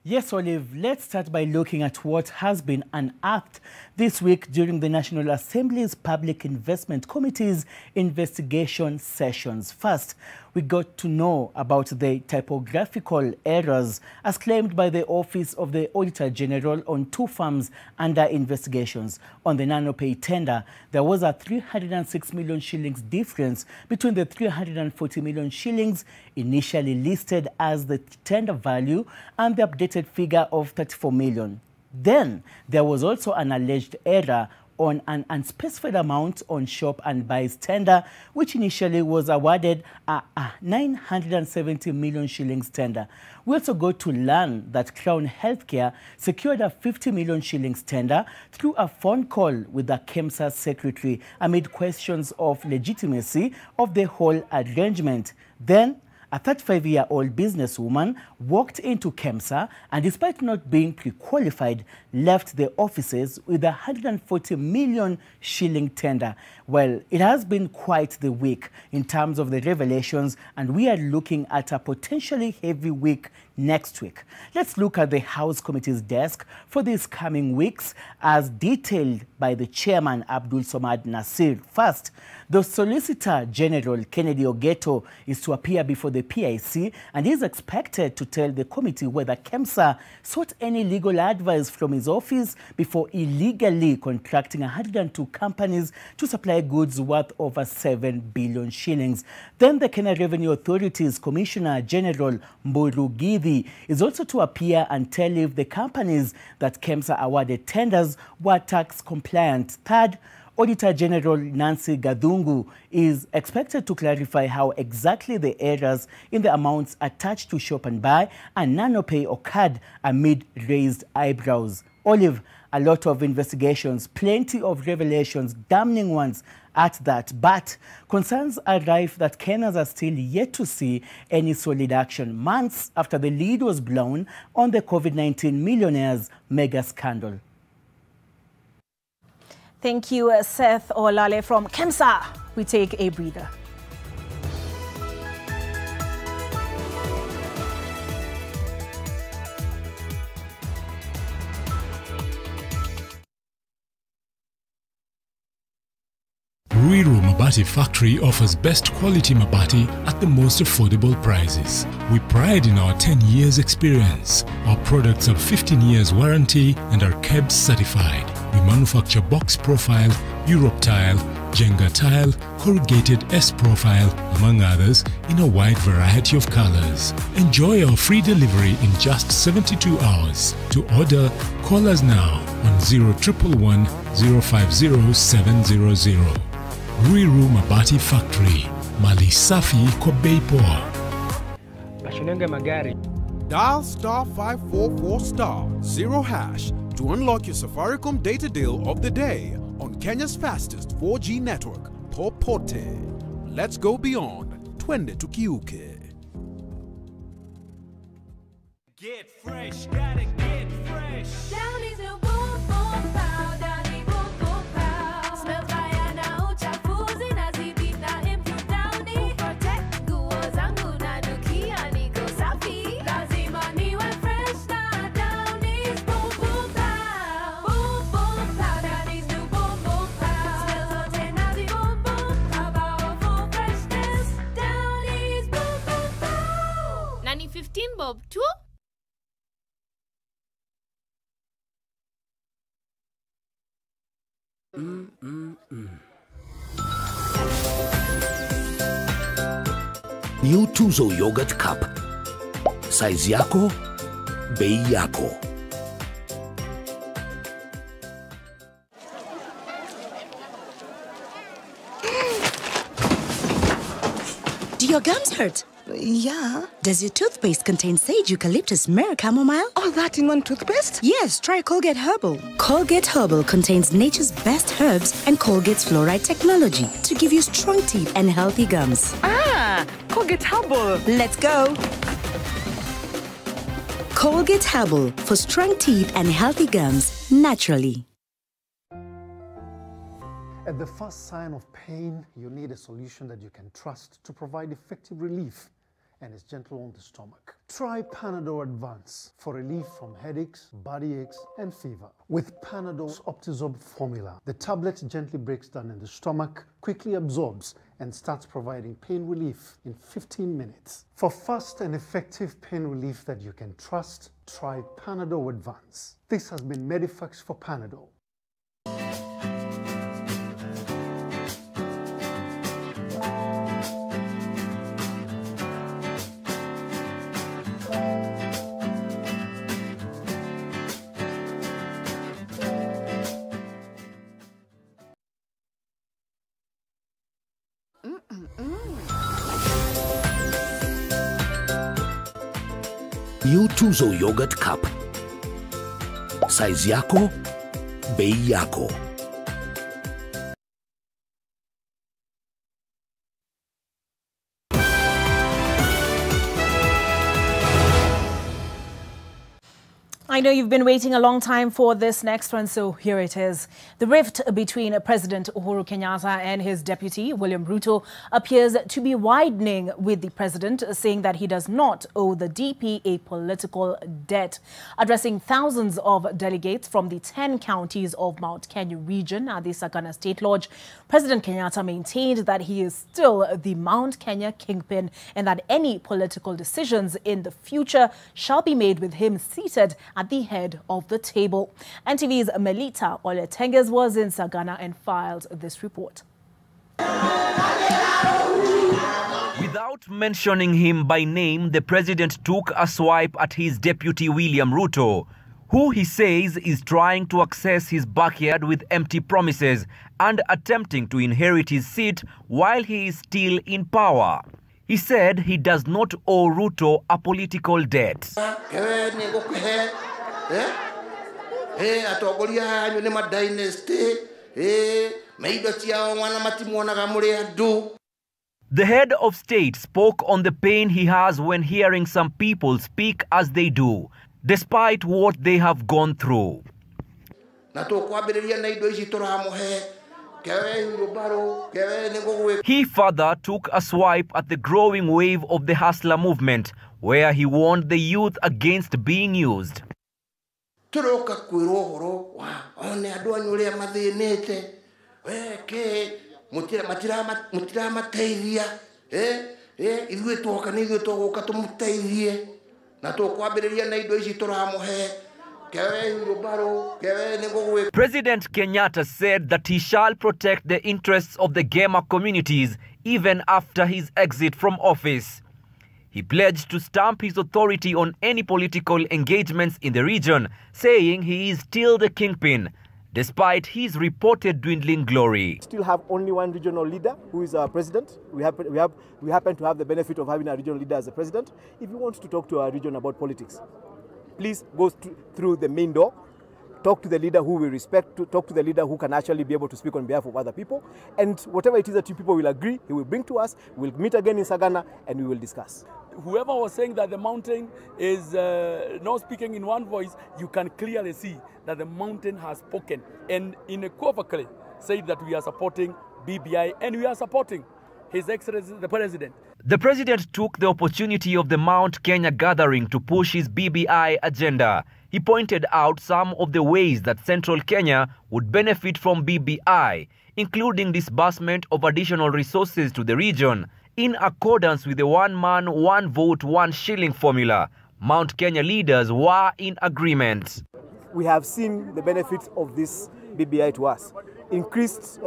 Yes, Olive, let's start by looking at what has been unearthed this week during the National Assembly's Public Investment Committee's investigation sessions. First, we got to know about the typographical errors as claimed by the Office of the Auditor General on 2 firms under investigations. On the NanoPay tender, there was a 306 million shillings difference between the 340 million shillings initially listed as the tender value and the updated figure of 34 million. Then, there was also an alleged error on an unspecified amount on Shop and Buy's tender, which initially was awarded a 970 million shillings tender. We also got to learn that Crown Healthcare secured a 50 million shillings tender through a phone call with the KEMSA secretary amid questions of legitimacy of the whole arrangement. Then, a 35-year-old businesswoman walked into KEMSA and, despite not being pre-qualified, left the offices with a 140 million shilling tender. Well, it has been quite the week in terms of the revelations, and we are looking at a potentially heavy week next week. Let's look at the House Committee's desk for these coming weeks as detailed by the chairman, Abdul Somad Nasir. First, the Solicitor General, Kennedy Ogeto, is to appear before the PIC and is expected to tell the committee whether KEMSA sought any legal advice from his office before illegally contracting 102 companies to supply goods worth over 7 billion shillings. Then the Kenya Revenue Authority's Commissioner General Mburu Gidhi is also to appear and tell if the companies that KEMSA awarded tenders were tax compliant. Third, Auditor General Nancy Gadungu is expected to clarify how exactly the errors in the amounts attached to Shop and Buy and NanoPay occurred amid raised eyebrows. Olive, a lot of investigations, plenty of revelations, damning ones at that, but concerns are rife that Kenyans are still yet to see any solid action months after the lead was blown on the COVID-19 millionaires mega scandal. Thank you, Seth Olale from KEMSA. We take a breather. Ruiru Mabati Factory offers best quality Mabati at the most affordable prices. We pride in our 10 years experience. Our products have 15 years warranty and are KEBS certified. We manufacture box profile, Europe tile, Jenga tile, corrugated S profile, among others, in a wide variety of colors. Enjoy our free delivery in just 72 hours. To order, call us now on 0111 050 700. Ruiru Mabati Factory, Mali Safi kwa bei poa. Dial *544*0# to unlock your Safaricom data deal of the day on Kenya's fastest 4G network, Popote. Let's go beyond. Twende tukiuke. Get fresh, gotta get fresh. Down is a boom boom pow, down is boom boom pow. Smells fire na uchafuzi na zidi na improve down is protect nguo zangu na nukia niko safi. Lazima niwe fresh na down is boom boom pow. Boom boom pow, down is new boom boom pow. Smells zote na zi boom boom pow, powerful freshness. Down is boom boom pow. Nani 15 bob too? New Tuzo Yogurt Cup. Size yako, bei yako. Do your gums hurt? Yeah. Does your toothpaste contain sage, eucalyptus, myrrh, chamomile? All that in one toothpaste? Yes, try Colgate Herbal. Colgate Herbal contains nature's best herbs and Colgate's fluoride technology to give you strong teeth and healthy gums. Ah, Colgate Herbal. Let's go. Colgate Herbal for strong teeth and healthy gums naturally. At the first sign of pain, you need a solution that you can trust to provide effective relief. and is gentle on the stomach. Try Panadol Advance for relief from headaches, body aches, and fever. With Panadol's Optizorb formula, the tablet gently breaks down in the stomach, quickly absorbs, and starts providing pain relief in 15 minutes. For fast and effective pain relief that you can trust, try Panadol Advance. This has been Medifax for Panadol. New Tuzo Yogurt Cup. Size yako, bei yako. I know you've been waiting a long time for this next one, so here it is. The rift between President Uhuru Kenyatta and his deputy, William Ruto, appears to be widening, with the president saying that he does not owe the DP a political debt. Addressing thousands of delegates from the 10 counties of Mount Kenya region at the Sagana State Lodge, President Kenyatta maintained that he is still the Mount Kenya kingpin and that any political decisions in the future shall be made with him seated at the head of the table. NTV's Melita Oletenges was in Sagana and filed this report. Without mentioning him by name, the president took a swipe at his deputy William Ruto, who he says is trying to access his backyard with empty promises and attempting to inherit his seat while he is still in power. He said he does not owe Ruto a political debt. The head of state spoke on the pain he has when hearing some people speak as they do, despite what they have gone through. He further took a swipe at the growing wave of the hustler movement, where he warned the youth against being used. President Kenyatta said that he shall protect the interests of the gamer communities even after his exit from office. He pledged to stamp his authority on any political engagements in the region, saying he is still the kingpin, despite his reported dwindling glory. Still have only one regional leader who is our president. We happen to have the benefit of having a regional leader as a president. If you want to talk to our region about politics, please go through the main door. Talk to the leader who we respect, talk to the leader who can actually be able to speak on behalf of other people. And whatever it is that you people will agree, he will bring to us. We'll meet again in Sagana and we will discuss. Whoever was saying that the mountain is not speaking in one voice, you can clearly see that the mountain has spoken and unequivocally said that we are supporting BBI and we are supporting His Excellency the President. The President took the opportunity of the Mount Kenya gathering to push his BBI agenda. He pointed out some of the ways that Central Kenya would benefit from BBI, including disbursement of additional resources to the region, in accordance with the one man, one vote, one shilling formula. Mount Kenya leaders were in agreement. We have seen the benefits of this BBI to us. Increased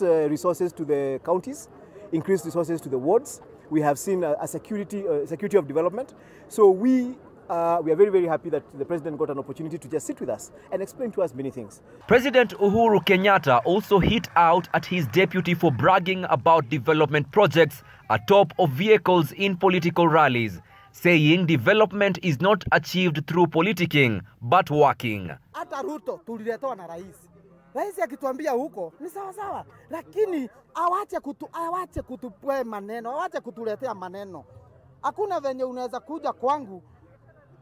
resources to the counties, increased resources to the wards. We have seen a security of development. So we are very, very happy that the president got an opportunity to just sit with us and explain to us many things. President Uhuru Kenyatta also hit out at his deputy for bragging about development projects atop of vehicles in political rallies, saying development is not achieved through politicking, but working. Hata Ruto tuliletewa na rais. Rais akituambia huko ni sawa sawa, lakini awache kutupwe maneno, awache kutuletea maneno. Hakuna venye unaweza kuja kwangu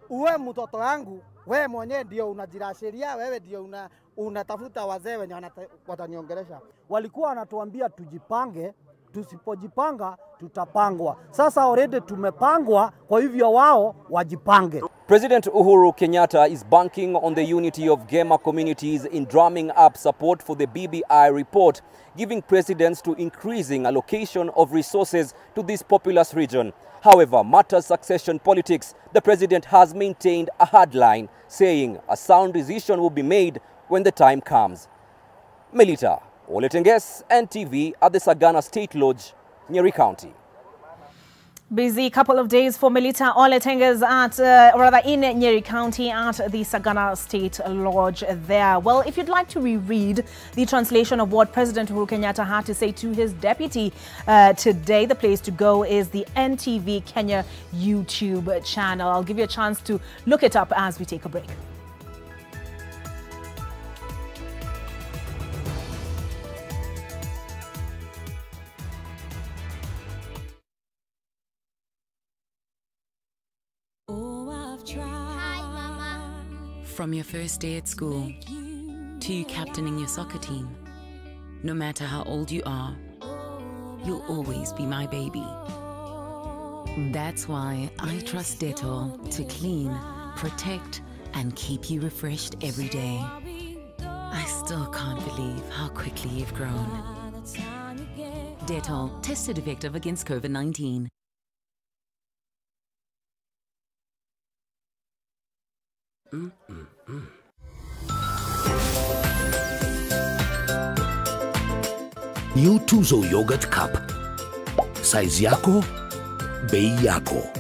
uwe mtoto wangu, wewe mwenyewe ndio unajirashiria, wewe ndio unatafuta wazee wenye wataniongelesha. Walikuwa wanatuambia tujipange tusipojipanga tutapangwa. Sasa already tumepangwa, kwa hivyo wao wajipange. President Uhuru Kenyatta is banking on the unity of gamer communities in drumming up support for the BBI report, giving precedence to increasing allocation of resources to this populous region. However, matters succession politics, the president has maintained a hard line, saying a sound decision will be made when the time comes. Melita Oletenges, NTV at the Sagana State Lodge, Nyeri County. Busy couple of days for Melita Oletenges in Nyeri County at the Sagana State Lodge there. Well, if you'd like to reread the translation of what President Uhuru Kenyatta had to say to his deputy today, the place to go is the NTV Kenya YouTube channel. I'll give you a chance to look it up as we take a break. From your first day at school to you captaining your soccer team, no matter how old you are, you'll always be my baby. That's why I trust Dettol to clean, protect, and keep you refreshed every day. I still can't believe how quickly you've grown. Dettol, tested effective against COVID-19. New Tuzo Yogurt Cup. Size yako, bei yako.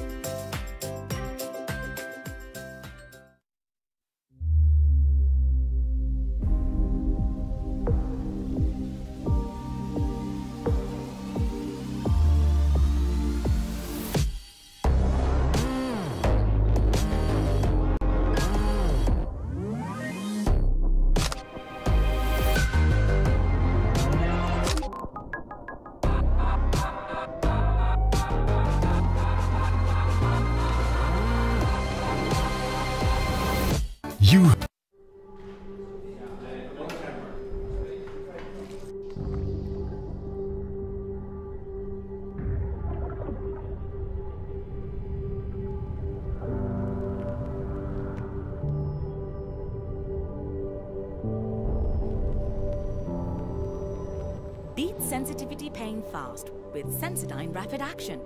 Beat sensitivity pain fast with Sensodyne Rapid Action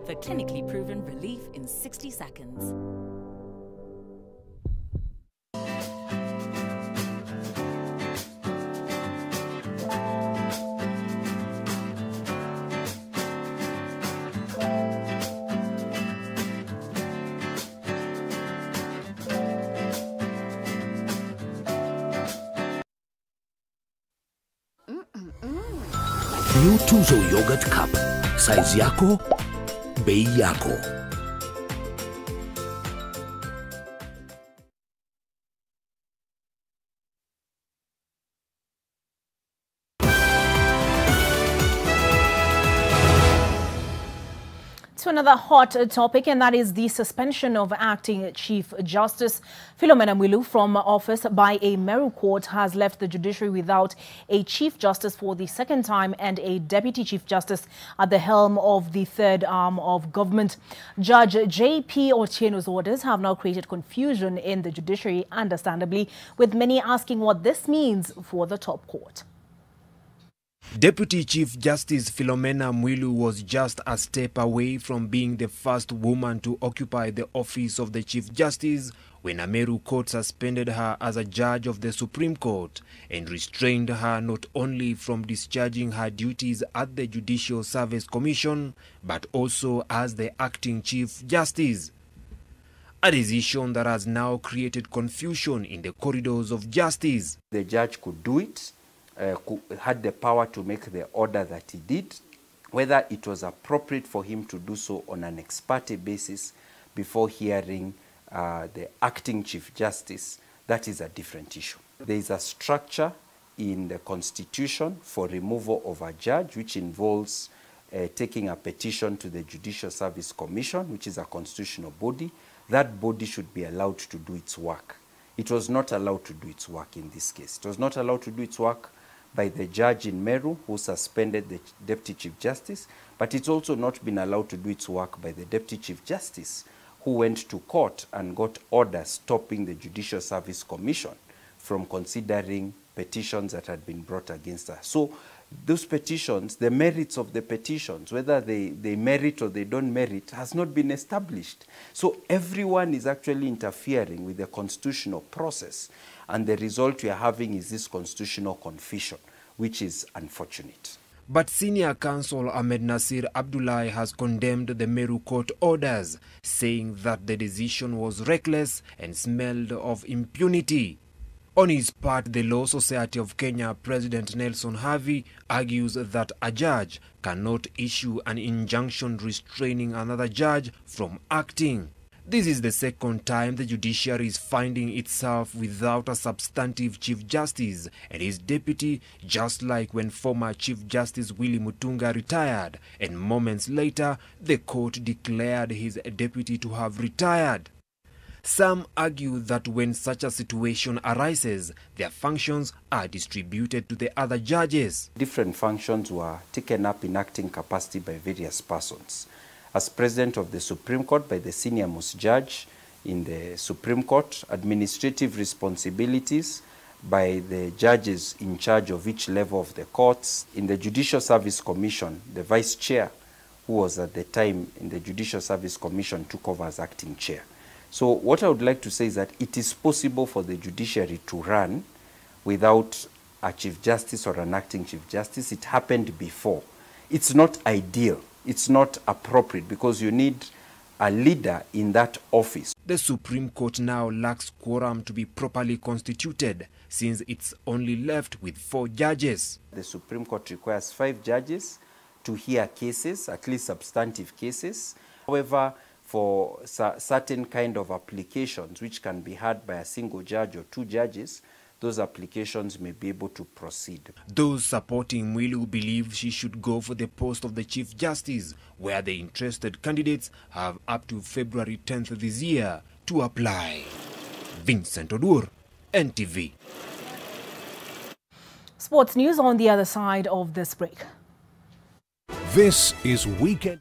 for clinically proven relief in 60 seconds. New Tuzo Yogurt Cup. Size yako, bei yako. To another hot topic, and that is the suspension of acting Chief Justice Philomena Mwilu from office by a Meru court has left the judiciary without a Chief Justice for the second time and a Deputy Chief Justice at the helm of the third arm of government. Judge J.P. Otieno's orders have now created confusion in the judiciary, understandably, with many asking what this means for the top court. Deputy Chief Justice Philomena Mwilu was just a step away from being the first woman to occupy the office of the Chief Justice when a Meru court suspended her as a judge of the Supreme Court and restrained her not only from discharging her duties at the Judicial Service Commission, but also as the acting Chief Justice. A decision that has now created confusion in the corridors of justice. The judge could do it. Had the power to make the order that he did. Whether it was appropriate for him to do so on an ex parte basis before hearing the acting Chief Justice, that is a different issue. There is a structure in the Constitution for removal of a judge, which involves taking a petition to the Judicial Service Commission, which is a constitutional body. That body should be allowed to do its work. It was not allowed to do its work in this case. It was not allowed to do its work by the judge in Meru who suspended the Deputy Chief Justice, but it's also not been allowed to do its work by the Deputy Chief Justice who went to court and got orders stopping the Judicial Service Commission from considering petitions that had been brought against her. So those petitions, the merits of the petitions, whether they merit or they don't merit, has not been established. So everyone is actually interfering with the constitutional process, and the result we are having is this constitutional confusion, which is unfortunate. But senior counsel Ahmed Nasir Abdullahi has condemned the Meru court orders, saying that the decision was reckless and smelled of impunity. On his part, the Law Society of Kenya President Nelson Harvey argues that a judge cannot issue an injunction restraining another judge from acting. This is the second time the judiciary is finding itself without a substantive Chief Justice and his deputy, just like when former Chief Justice Willie Mutunga retired, and moments later the court declared his deputy to have retired. Some argue that when such a situation arises, their functions are distributed to the other judges. Different functions were taken up in acting capacity by various persons. As President of the Supreme Court by the senior most judge in the Supreme Court, administrative responsibilities by the judges in charge of each level of the courts. In the Judicial Service Commission, the Vice Chair, who was at the time in the Judicial Service Commission, took over as acting chair. So what I would like to say is that it is possible for the judiciary to run without a Chief Justice or an acting Chief Justice. It happened before. It's not ideal. It's not appropriate because you need a leader in that office. The Supreme Court now lacks quorum to be properly constituted, since it's only left with 4 judges. The Supreme Court requires 5 judges to hear cases, at least substantive cases. However, for certain kind of applications which can be heard by a single judge or 2 judges, those applications may be able to proceed. Those supporting Mwilu believe she should go for the post of the Chief Justice, where the interested candidates have up to February 10th this year to apply. Vincent Odur, NTV. Sports news on the other side of this break. This is Weekend.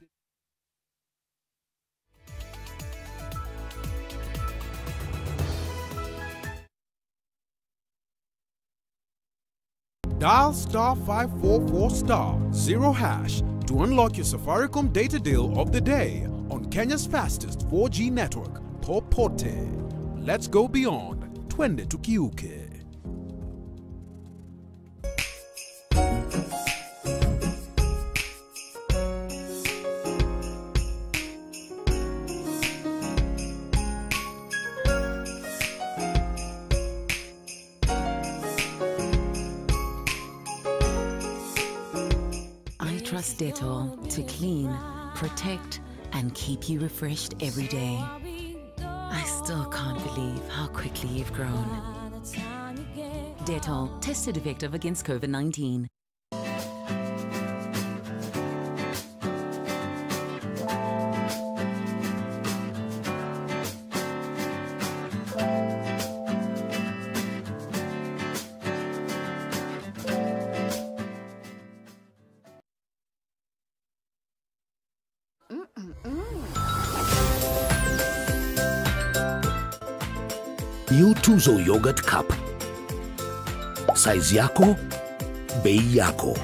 Dial *544*0# to unlock your Safaricom data deal of the day on Kenya's fastest 4G network, Popote. Let's go beyond. Twende tukiuke. Trust Dettol to clean, protect, and keep you refreshed every day. I still can't believe how quickly you've grown. Dettol, tested effective against COVID-19. New Tuzo Yogurt Cup. Size yako, bei yako.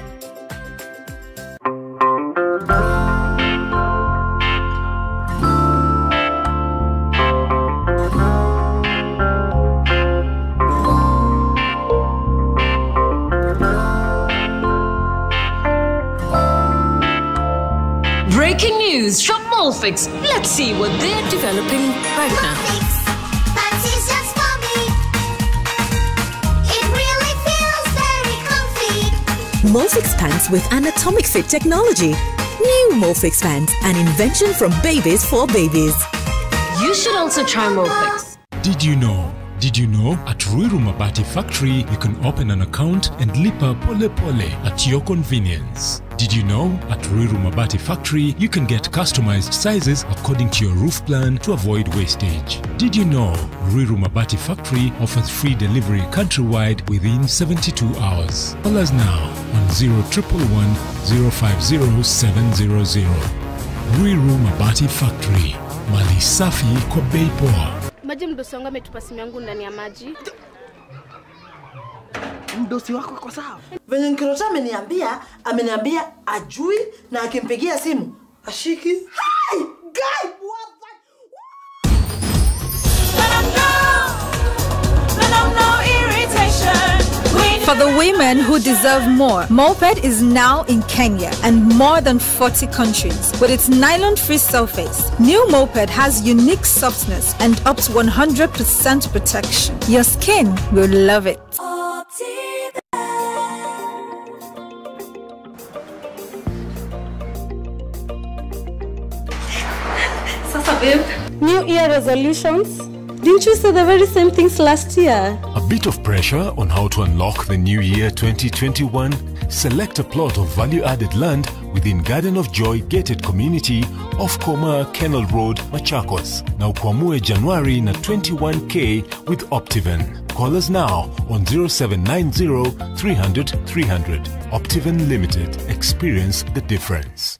Breaking news from Molfix. Let's see what they're developing right now. Molfix pants with anatomic fit technology. New Molfix pants, an invention from babies for babies. You should also try Molfix. Did you know Did you know at Ruiru Mabati Factory you can open an account and lipa pole pole at your convenience? Did you know at Ruiru Mabati Factory you can get customized sizes according to your roof plan to avoid wastage? Did you know Ruiru Mabati Factory offers free delivery countrywide within 72 hours? Call us now on 0111 050 700. Ruiru Mabati Factory, mali safi kwa bei poa. Maji mdosi wangu ametupa simu yangu ndani ya maji. Mdosi wako kwa sawa? Venye Nkirota ameniambia ajui na akimpigia simu ashiki. Hi guy, what the? For the women who deserve more, Moped is now in Kenya and more than 40 countries. With its nylon-free surface, new Moped has unique softness and up to 100% protection. Your skin will love it. Sasa babe, New Year resolutions? Didn't you say the very same things last year? A bit of pressure on how to unlock the new year 2021? Select a plot of value-added land within Garden of Joy gated community off Koma Kennel Road, Machakos. Now kwamue January na 21K with Optiven. Call us now on 0790 300 300. Optiven Limited. Experience the difference.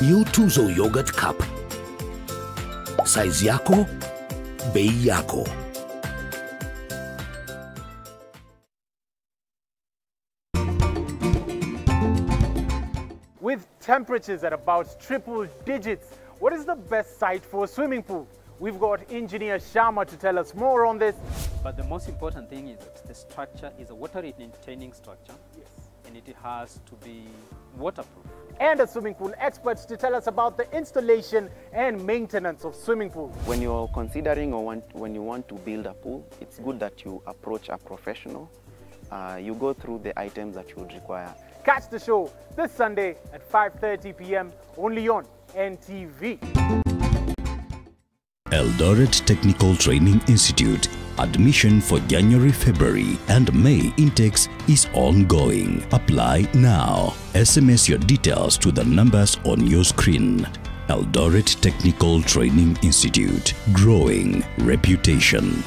New Tuzo Yogurt Cup. Size yako, bei yako. With temperatures at about triple digits, what is the best site for a swimming pool? We've got engineer Sharma to tell us more on this. But the most important thing is that the structure is a water-retaining structure. Yes. And it has to be waterproof. And a swimming pool expert to tell us about the installation and maintenance of swimming pools. When you're considering or when you want to build a pool, it's good that you approach a professional. You go through the items that you would require. Catch the show this Sunday at 5:30 p.m. only on NTV. Eldoret Technical Training Institute. Admission for January, February and May intakes is ongoing. Apply now. SMS your details to the numbers on your screen. Eldoret Technical Training Institute. Growing reputation.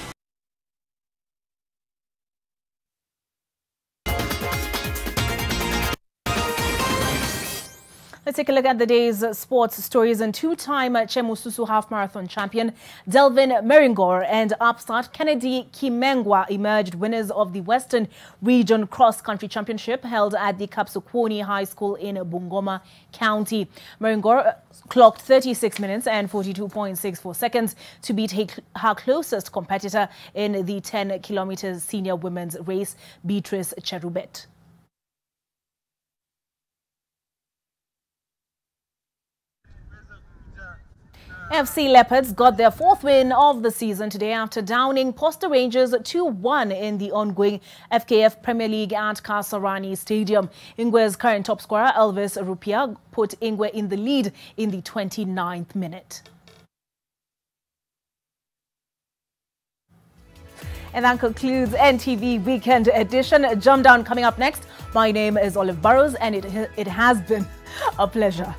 Let's take a look at the day's sports stories. And two-time Chemususu half-marathon champion Delvin Meringor and upstart Kennedy Kimengwa emerged winners of the Western Region Cross-Country Championship held at the Kapsukwoni High School in Bungoma County. Meringor clocked 36 minutes and 42.64 seconds to beat her closest competitor in the 10 kilometers senior women's race, Beatrice Cherubet. FC Leopards got their fourth win of the season today after downing Posta Rangers 2-1 in the ongoing FKF Premier League at Kasarani Stadium. Ingwe's current top scorer, Elvis Rupia, put Ingwe in the lead in the 29th minute. And that concludes NTV Weekend Edition. Jump Down coming up next. My name is Olive Burrows and it has been a pleasure.